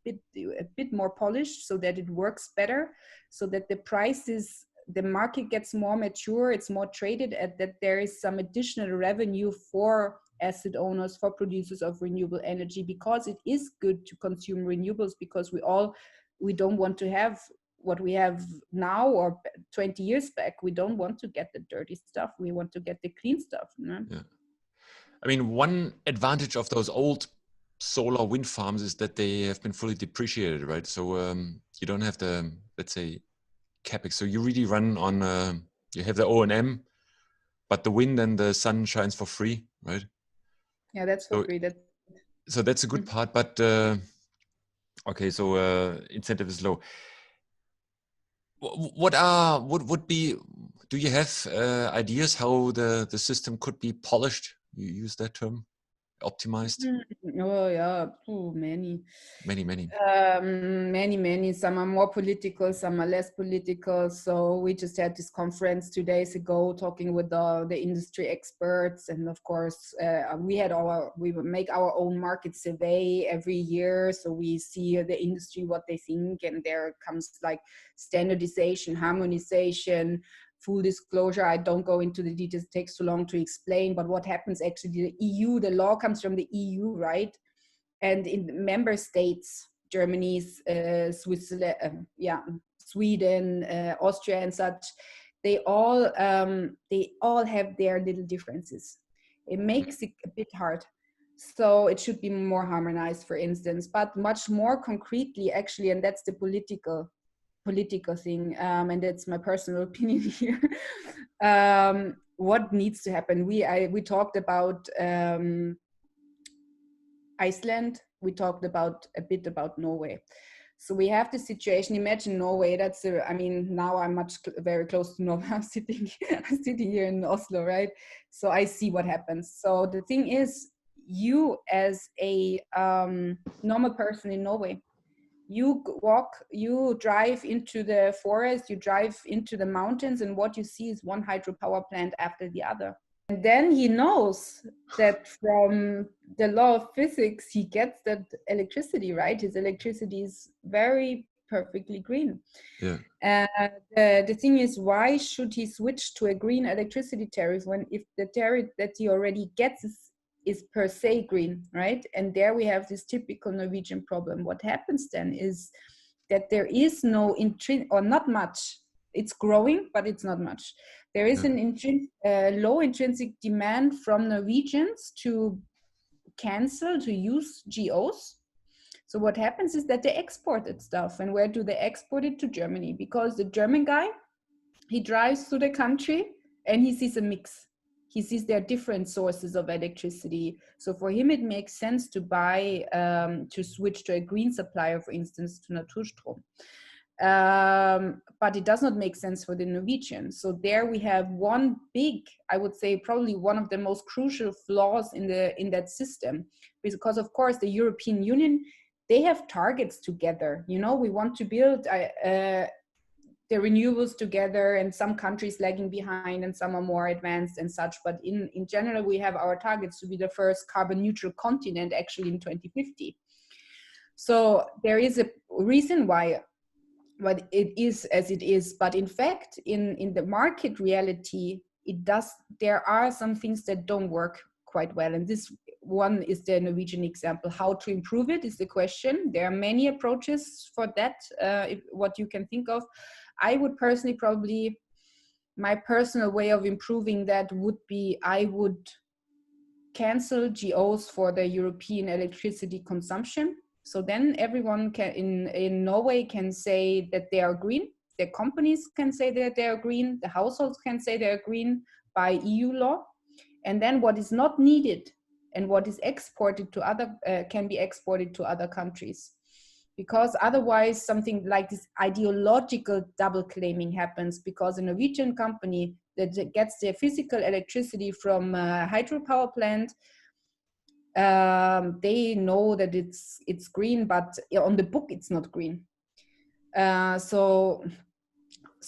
bit more polished so that it works better, so that the prices, the market gets more mature, it's more traded, at that there is some additional revenue for asset owners, for producers of renewable energy, because it is good to consume renewables, because we don't want to have what we have now or 20 years back. We don't want to get the dirty stuff. We want to get the clean stuff. No? Yeah. I mean, one advantage of those old solar wind farms is that they have been fully depreciated, right? So you don't have the, let's say, capex. So you really run on, you have the O&M, but the wind and the sun shines for free, right? Yeah, that's for free. So that's a good part, but okay, so incentive is low. What would be, do you have ideas how the system could be polished? You use that term, optimized? Oh yeah, many. Many. Some are more political, some are less political. So we just had this conference 2 days ago talking with the industry experts, and of course we make our own market survey every year, so we see the industry, what they think, and there comes like standardization, harmonization, full disclosure. I don't go into the details, it takes too long to explain, but what happens actually, the EU, the law comes from the EU, right? And in member states Germany's, Switzerland, Sweden, Austria, and such. They all have their little differences. It makes it a bit hard. So it should be more harmonized, for instance, but much more concretely, actually, and that's the political thing, and that's my personal opinion here. What needs to happen? We talked about Iceland. We talked about a bit about Norway. So we have the situation. Imagine Norway. Now I'm very close to Norway. I'm sitting here in Oslo, right? So I see what happens. So the thing is, you as a normal person in Norway, you drive into the forest, you drive into the mountains, and what you see is one hydropower plant after the other. And then he knows that from the law of physics, he gets that electricity, right? His electricity is very perfectly green. Yeah. The thing is, why should he switch to a green electricity tariff when if the tariff that he already gets is per se green, right? And there we have this typical Norwegian problem. What happens then is that there is no not much. It's growing, but it's not much. There is an low intrinsic demand from Norwegians to use GOs. So what happens is that they exported stuff. And where do they export it? To Germany, because the German guy, he drives through the country and he sees a mix. He sees there are different sources of electricity. So for him, it makes sense to buy, to switch to a green supplier, for instance, to Naturstrom. But it does not make sense for the Norwegians. So there we have one big, I would say probably one of the most crucial flaws in that system, because of course the European Union, they have targets together. We want to build the renewables together, and some countries lagging behind and some are more advanced and such. But in general, we have our targets to be the first carbon neutral continent actually in 2050. So there is a reason why it is as it is. But in fact, in the market reality, there are some things that don't work quite well. And this one is the Norwegian example. How to improve it is the question. There are many approaches for that, what you can think of. I would personally my personal way of improving that would be, I would cancel GOs for the European electricity consumption. So then everyone in Norway can say that they are green. The companies can say that they are green. The households can say they are green by EU law. And then what is not needed and what is exported to can be exported to other countries. Because otherwise something like this ideological double claiming happens, because a Norwegian company that gets their physical electricity from a hydropower plant, they know that it's green, but on the book it's not green. So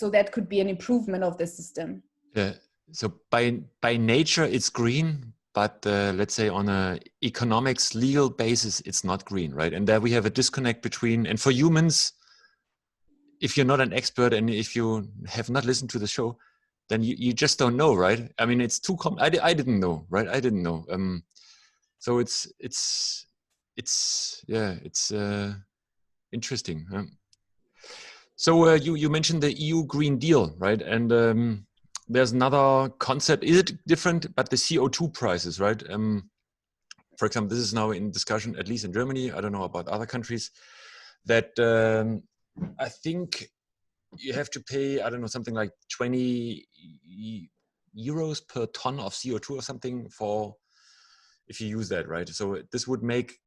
that could be an improvement of the system. Yeah. So by nature it's green, but let's say on a economics legal basis it's not green, right? And there we have a disconnect between, and for humans, if you're not an expert and if you have not listened to the show, then you just don't know, right? I mean, it's too I didn't know, right? I didn't know. So it's interesting. So you mentioned the EU Green Deal, right? And there's another concept. Is it different? But the CO2 prices, right? For example, this is now in discussion, at least in Germany. I don't know about other countries. That I think you have to pay, I don't know, something like 20 euros per ton of CO2 or something for if you use that, right? So this would make,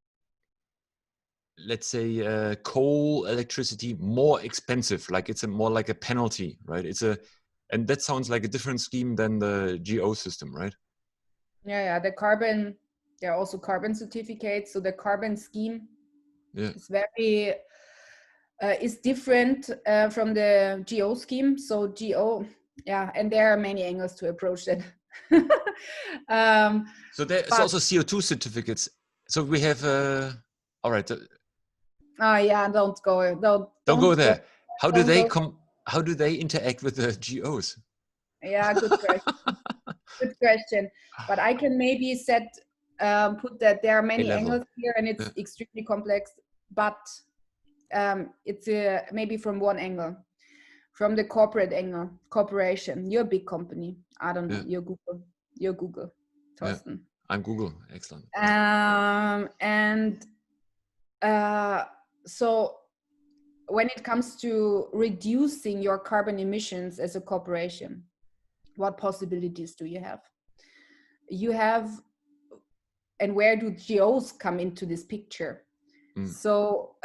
let's say, coal electricity more expensive. Like it's more like a penalty, right? And that sounds like a different scheme than the GO system, right? Yeah. The carbon, there are also carbon certificates. So the carbon scheme is very is different from the GO scheme. So GO, and there are many angles to approach that. So there's also CO2 certificates. So we have all right. Don't go there. How do they interact with the GOs? Yeah, good question. Good question. But I can maybe put that there are many angles here, and it's extremely complex. But it's maybe from one angle, from the corporate angle, corporation. You're a big company. I don't know. Yeah. You're Google, Yeah. Thorsten. I'm Google. Excellent. And so when it comes to reducing your carbon emissions as a corporation, what possibilities do you have? You have, and where do GOs come into this picture? So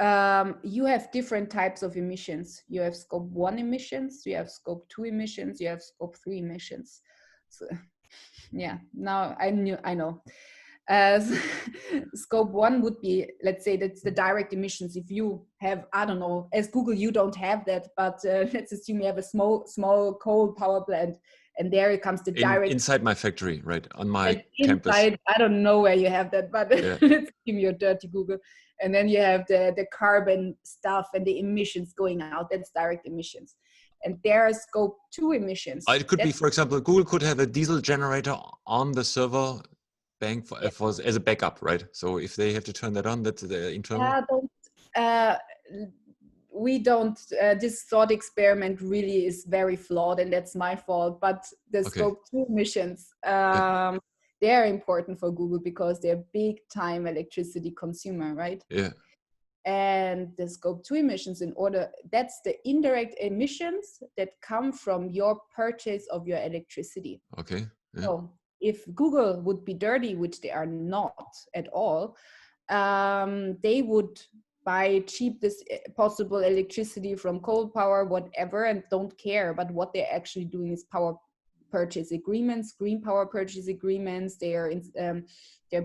you have different types of emissions. You have scope 1 emissions, you have scope 2 emissions, you have scope 3 emissions. So yeah, now I know. Scope 1 would be, let's say that's the direct emissions. If you have, I don't know, as Google, you don't have that, but let's assume you have a small coal power plant, and there it comes the direct inside my factory, right on my campus. Inside, I don't know where you have that, but let's give you a dirty Google. And then you have the carbon stuff and the emissions going out. That's direct emissions. And there are scope 2 emissions. It could be, for example, Google could have a diesel generator on the server bank as a backup, right? So if they have to turn that on, that's the internal. We don't, this thought experiment really is very flawed, and that's my fault. But the scope 2 emissions, they're important for Google because they're big time electricity consumer, right? Yeah. And the scope 2 emissions, that's the indirect emissions that come from your purchase of your electricity. Okay. Yeah. So if Google would be dirty, which they are not at all, they would buy cheap this possible electricity from coal power, whatever, and don't care. But what they're actually doing is power purchase agreements, green power purchase agreements. They're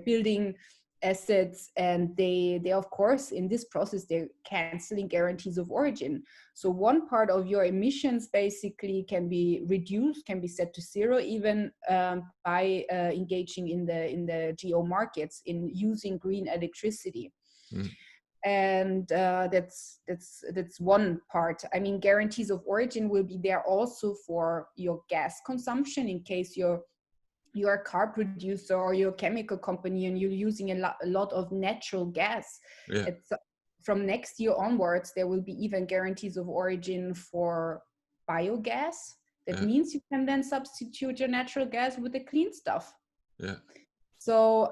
building assets, and they of course in this process they're canceling guarantees of origin. So one part of your emissions basically can be reduced, can be set to zero, even by engaging in the GO markets, in using green electricity. And that's one part. I mean, guarantees of origin will be there also for your gas consumption, in case you're a car producer or you're a chemical company and you're using a lot of natural gas. From next year onwards, there will be even guarantees of origin for biogas. That means you can then substitute your natural gas with the clean stuff. So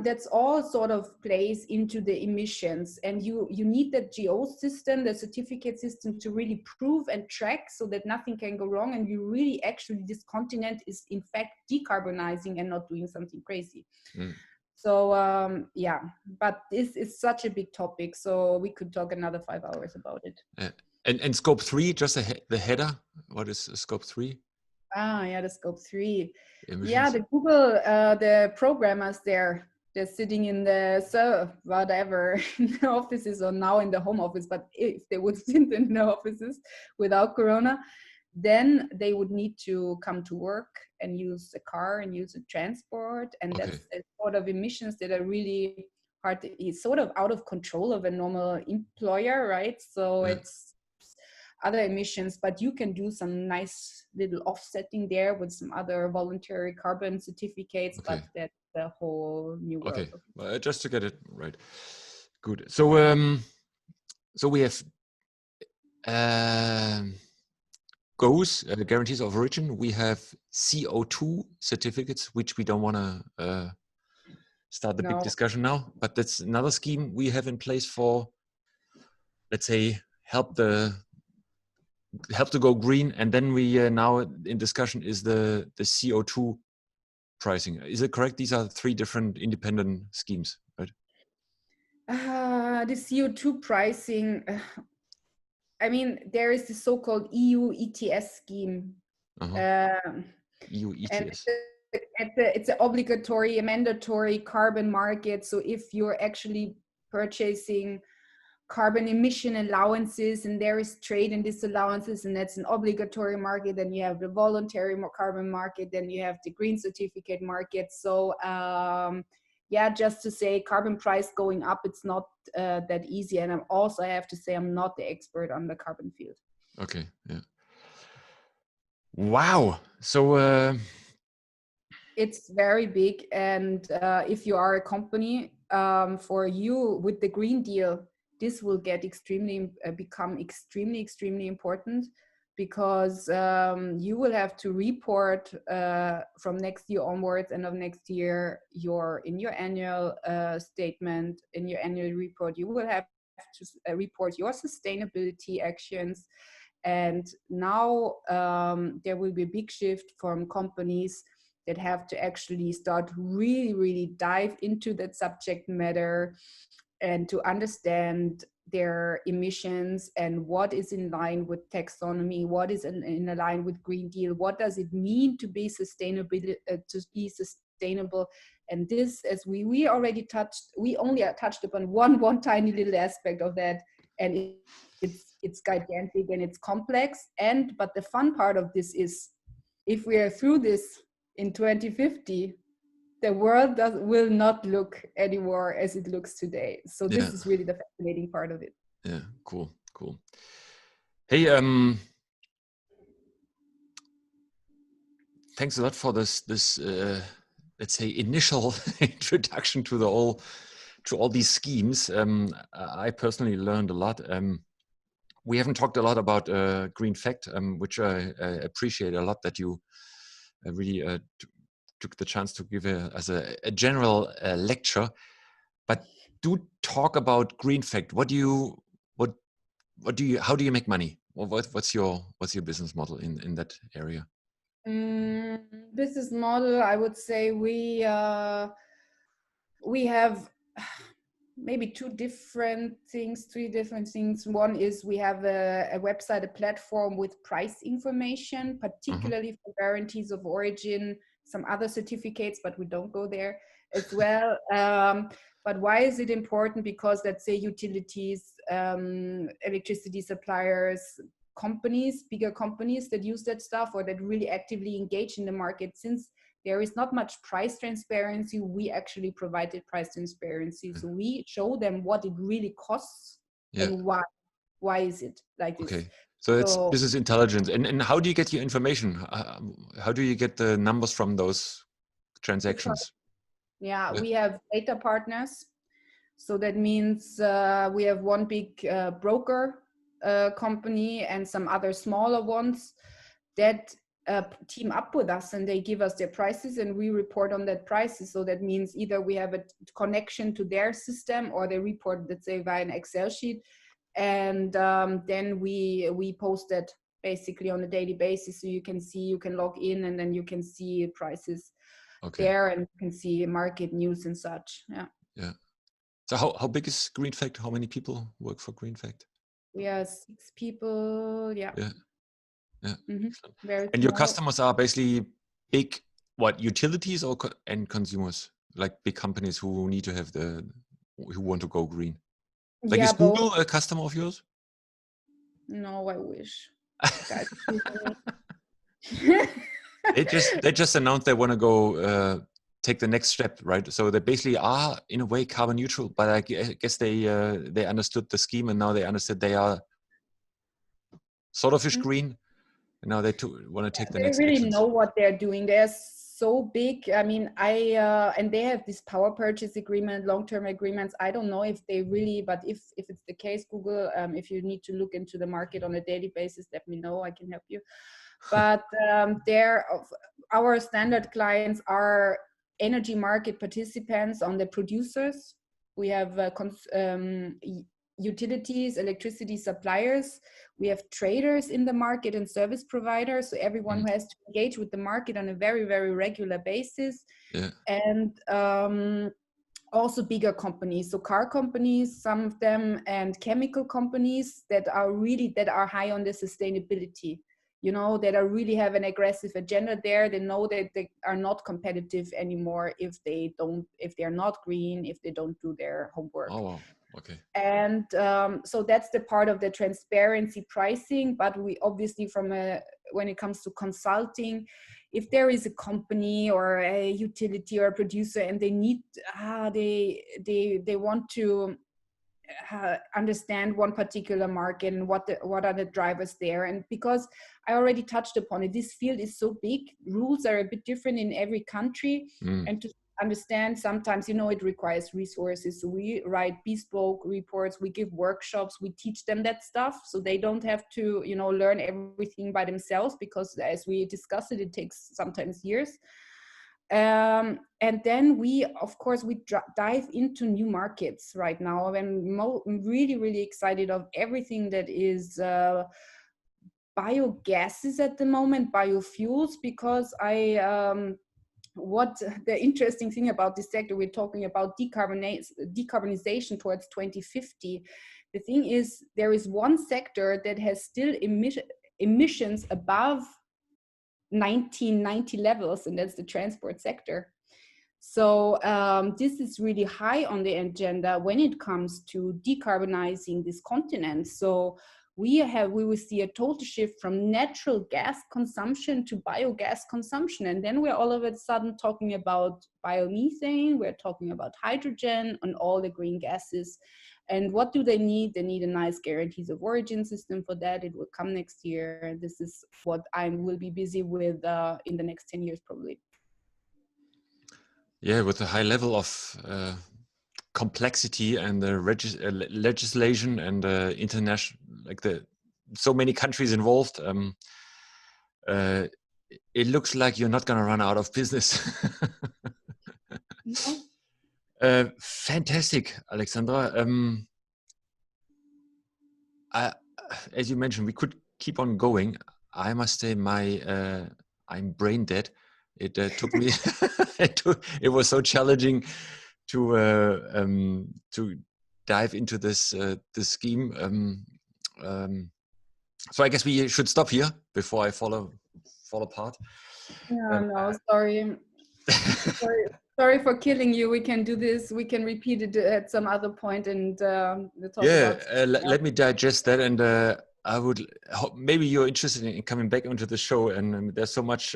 that's all sort of plays into the emissions, and you need the GO system, the certificate system, to really prove and track so that nothing can go wrong, and you really actually, this continent is in fact decarbonizing and not doing something crazy. So yeah, but this is such a big topic, so we could talk another 5 hours about it. And scope 3, just the header, what is scope 3? Yeah, the scope 3. Emissions. Yeah, the Google, the programmers they're sitting in the whatever in the offices, or now in the home office. But if they would sit in the offices without Corona, then they would need to come to work and use a car and use a transport, and that's the sort of emissions that are really hard. It's sort of out of control of a normal employer, right? So it's other emissions, but you can do some nice little offsetting there with some other voluntary carbon certificates, but that's the whole new world. Okay, well, just to get it right. Good. So so we have GOs, guarantees of origin. We have CO2 certificates, which we don't want to start the big discussion now, but that's another scheme we have in place for, let's say, help to go green. And then we now in discussion is the CO2 pricing. Is it correct? These are 3 different independent schemes, right? The CO2 pricing, I mean, there is the so-called EU ETS scheme. EU ETS. It's an obligatory, a mandatory carbon market. So if you're actually purchasing carbon emission allowances, and there is trade in these allowances, and that's an obligatory market, then you have the voluntary carbon market, then you have the green certificate market. So yeah, just to say carbon price going up, it's not that easy. And I have to say, I'm not the expert on the carbon field. Okay, yeah. Wow. So it's very big. And if you are a company, for you with the Green Deal, this will get become extremely important, because you will have to report from next year onwards, end of next year, in your annual statement, in your annual report, you will have to report your sustainability actions. And now there will be a big shift from companies that have to actually start really dive into that subject matter and to understand their emissions and what is in line with taxonomy, what is in line with Green Deal, what does it mean to be sustainable. And this, as we already touched, we only touched upon one tiny little aspect of that, and it's gigantic and it's complex. But the fun part of this is, if we are through this in 2050, the world will not look anymore as it looks today. So this is really the fascinating part of it. Yeah, cool. Hey, thanks a lot for this let's say initial introduction to all these schemes. I personally learned a lot. We haven't talked a lot about Greenfact, which I appreciate a lot that you really took the chance to give as a general lecture. But do talk about Greenfact. How do you make money? What's your business model in that area? Business model, I would say we have maybe three different things. One is we have a website, a platform with price information, particularly for guarantees of origin, some other certificates, but we don't go there as well. But why is it important? Because let's say utilities, electricity suppliers, companies, bigger companies that use that stuff or that really actively engage in the market, since there is not much price transparency, we actually provided price transparency. So we show them what it really costs and why. Why is it like this? Okay, so it's business intelligence. And how do you get your information? How do you get the numbers from those transactions? We have data partners. So that means we have one big broker company and some other smaller ones that team up with us, and they give us their prices and we report on that prices. So that means either we have a connection to their system or they report, let's say, via an Excel sheet, and then we post that basically on a daily basis. So you can log in and then you can see prices there, and you can see market news and such. Yeah. So how big is Greenfact? How many people work for Greenfact? We are 6 people. Yeah. Very and your customers are basically big, utilities and consumers, like big companies who need to have who want to go green. Like, is Google a customer of yours? No, I wish. They just announced they want to go take the next step, right? So they basically are in a way carbon neutral, but I guess they understood the scheme, and now they understood they are sort of green, and now they want to take the next. They really know what they're doing. They're so big. I mean, and they have this power purchase agreement, long-term agreements. I don't know if they really, but if it's the case, Google, if you need to look into the market on a daily basis, let me know. I can help you. But our standard clients are energy market participants on the producers. We have utilities, electricity suppliers. We have traders in the market and service providers. So everyone who has to engage with the market on a very, very regular basis. And also bigger companies, so car companies, some of them, and chemical companies that are high on the sustainability. That are really have an aggressive agenda there. They know that they are not competitive anymore if they're not green, if they don't do their homework. Oh, wow. Okay. And so that's the part of the transparency pricing. But we obviously, when it comes to consulting, if there is a company or a utility or a producer and they need, they want to understand one particular market and what are the drivers there. And because I already touched upon it, this field is so big, rules are a bit different in every country. And understand sometimes, you know, it requires resources. So we write bespoke reports, we give workshops, we teach them that stuff so they don't have to, you know, learn everything by themselves, because as we discussed it, it takes sometimes years. And then we, of course, we dive into new markets right now. I'm really, really excited of everything that is biogases at the moment, biofuels, because what the interesting thing about this sector, we're talking about decarbonization towards 2050. The thing is, there is one sector that has still emissions above 1990 levels, and that's the transport sector. So this is really high on the agenda when it comes to decarbonizing this continent. So we will see a total shift from natural gas consumption to biogas consumption. And then we're all of a sudden talking about biomethane, we're talking about hydrogen and all the green gases. And what do they need? They need a nice guarantees of origin system for that. It will come next year. This is what I will be busy with in the next 10 years, probably. Yeah, with a high level of complexity and the legislation and international, like so many countries involved, it looks like you're not going to run out of business. No. Fantastic, Alexandra. As you mentioned, we could keep on going. I must say, I'm brain dead. It took me. It was so challenging to dive into this scheme. So I guess we should stop here before I fall apart. Yeah, no, sorry. Sorry for killing you. We can do this. We can repeat it at some other point and we'll talk about. Let me digest that, and I would maybe you're interested in coming back onto the show. And there's so much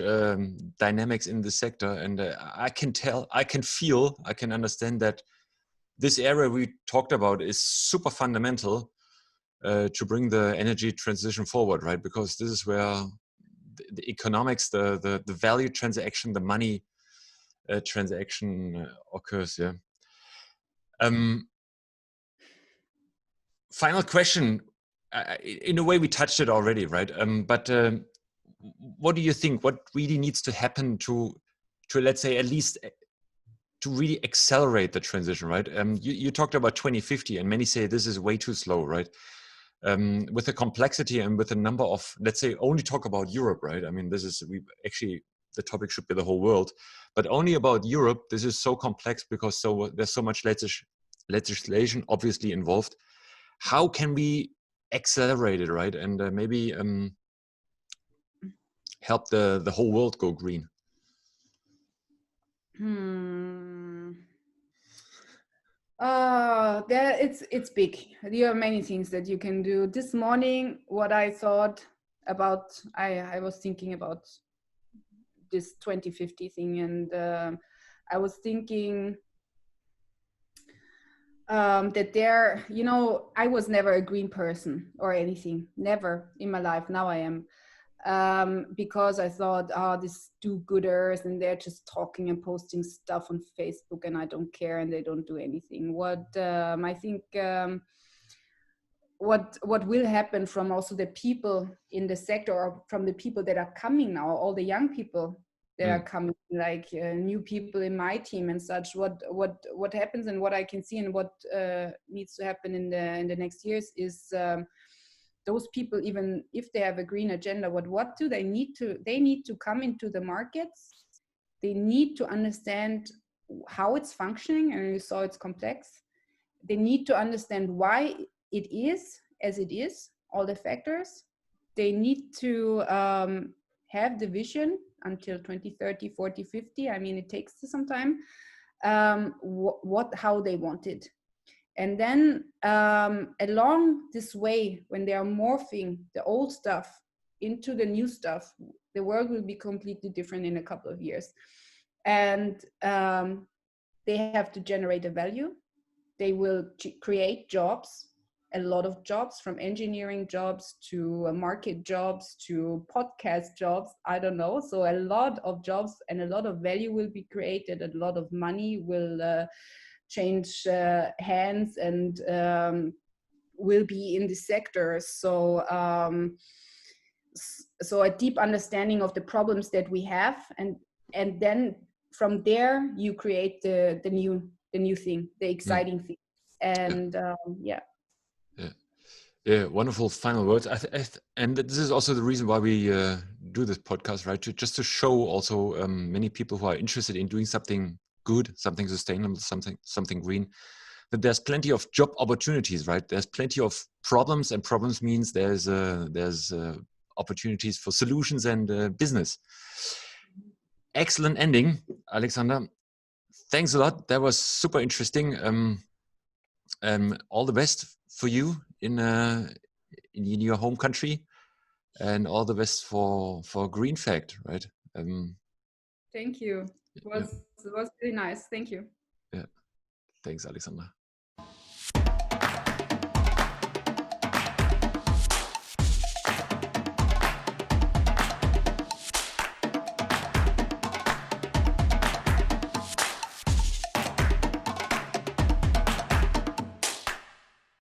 dynamics in the sector, and I can tell, I can feel, I can understand that this area we talked about is super fundamental to bring the energy transition forward, right? Because this is where the economics, the value transaction, the money transaction occurs. Yeah. Final question. In a way, we touched it already, right? But what do you think? What really needs to happen to let's say, at least to really accelerate the transition, right? You talked about 2050, and many say this is way too slow, right? With the complexity and with the number of, let's say, only talk about Europe, right? I mean, the topic should be the whole world, but only about Europe. This is so complex because there's so much legislation obviously involved. How can we accelerate it, right? And maybe help the whole world go green? It's big. There are many things that you can do. This morning, what I thought about, I was thinking about this 2050 thing, and I was thinking that there, you know, I was never a green person or anything, never in my life. Now I am. Because I thought, these do-gooders, and they're just talking and posting stuff on Facebook, and I don't care, and they don't do anything. What I think, what will happen from also the people in the sector, or from the people that are coming now, all the young people that are coming, like new people in my team and such. What happens, and what I can see, and what needs to happen in the next years is. Those people, even if they have a green agenda, what do they need to? They need to come into the markets. They need to understand how it's functioning, and you saw it's complex. They need to understand why it is as it is, all the factors. They need to have the vision until 2030, 40, 50. I mean, it takes some time. How they want it. And then along this way, when they are morphing the old stuff into the new stuff, the world will be completely different in a couple of years. And they have to generate a value. They will create jobs. a lot of jobs, from engineering jobs to market jobs to podcast jobs, I don't know. So a lot of jobs and a lot of value will be created, a lot of money will change hands and will be in the sector. So so a deep understanding of the problems that we have, and then from there you create the new thing, the exciting thing. And yeah. Yeah, wonderful final words. And this is also the reason why we do this podcast, right? Just to show also many people who are interested in doing something good, something sustainable, something green, that there's plenty of job opportunities, right? There's plenty of problems, and problems means there's opportunities for solutions and business. Excellent ending, Alexandra. Thanks a lot. That was super interesting. All the best for you in your home country, and all the best for Greenfact, right? Thank you. It was really nice. Thank you. Yeah. Thanks, Alexandra.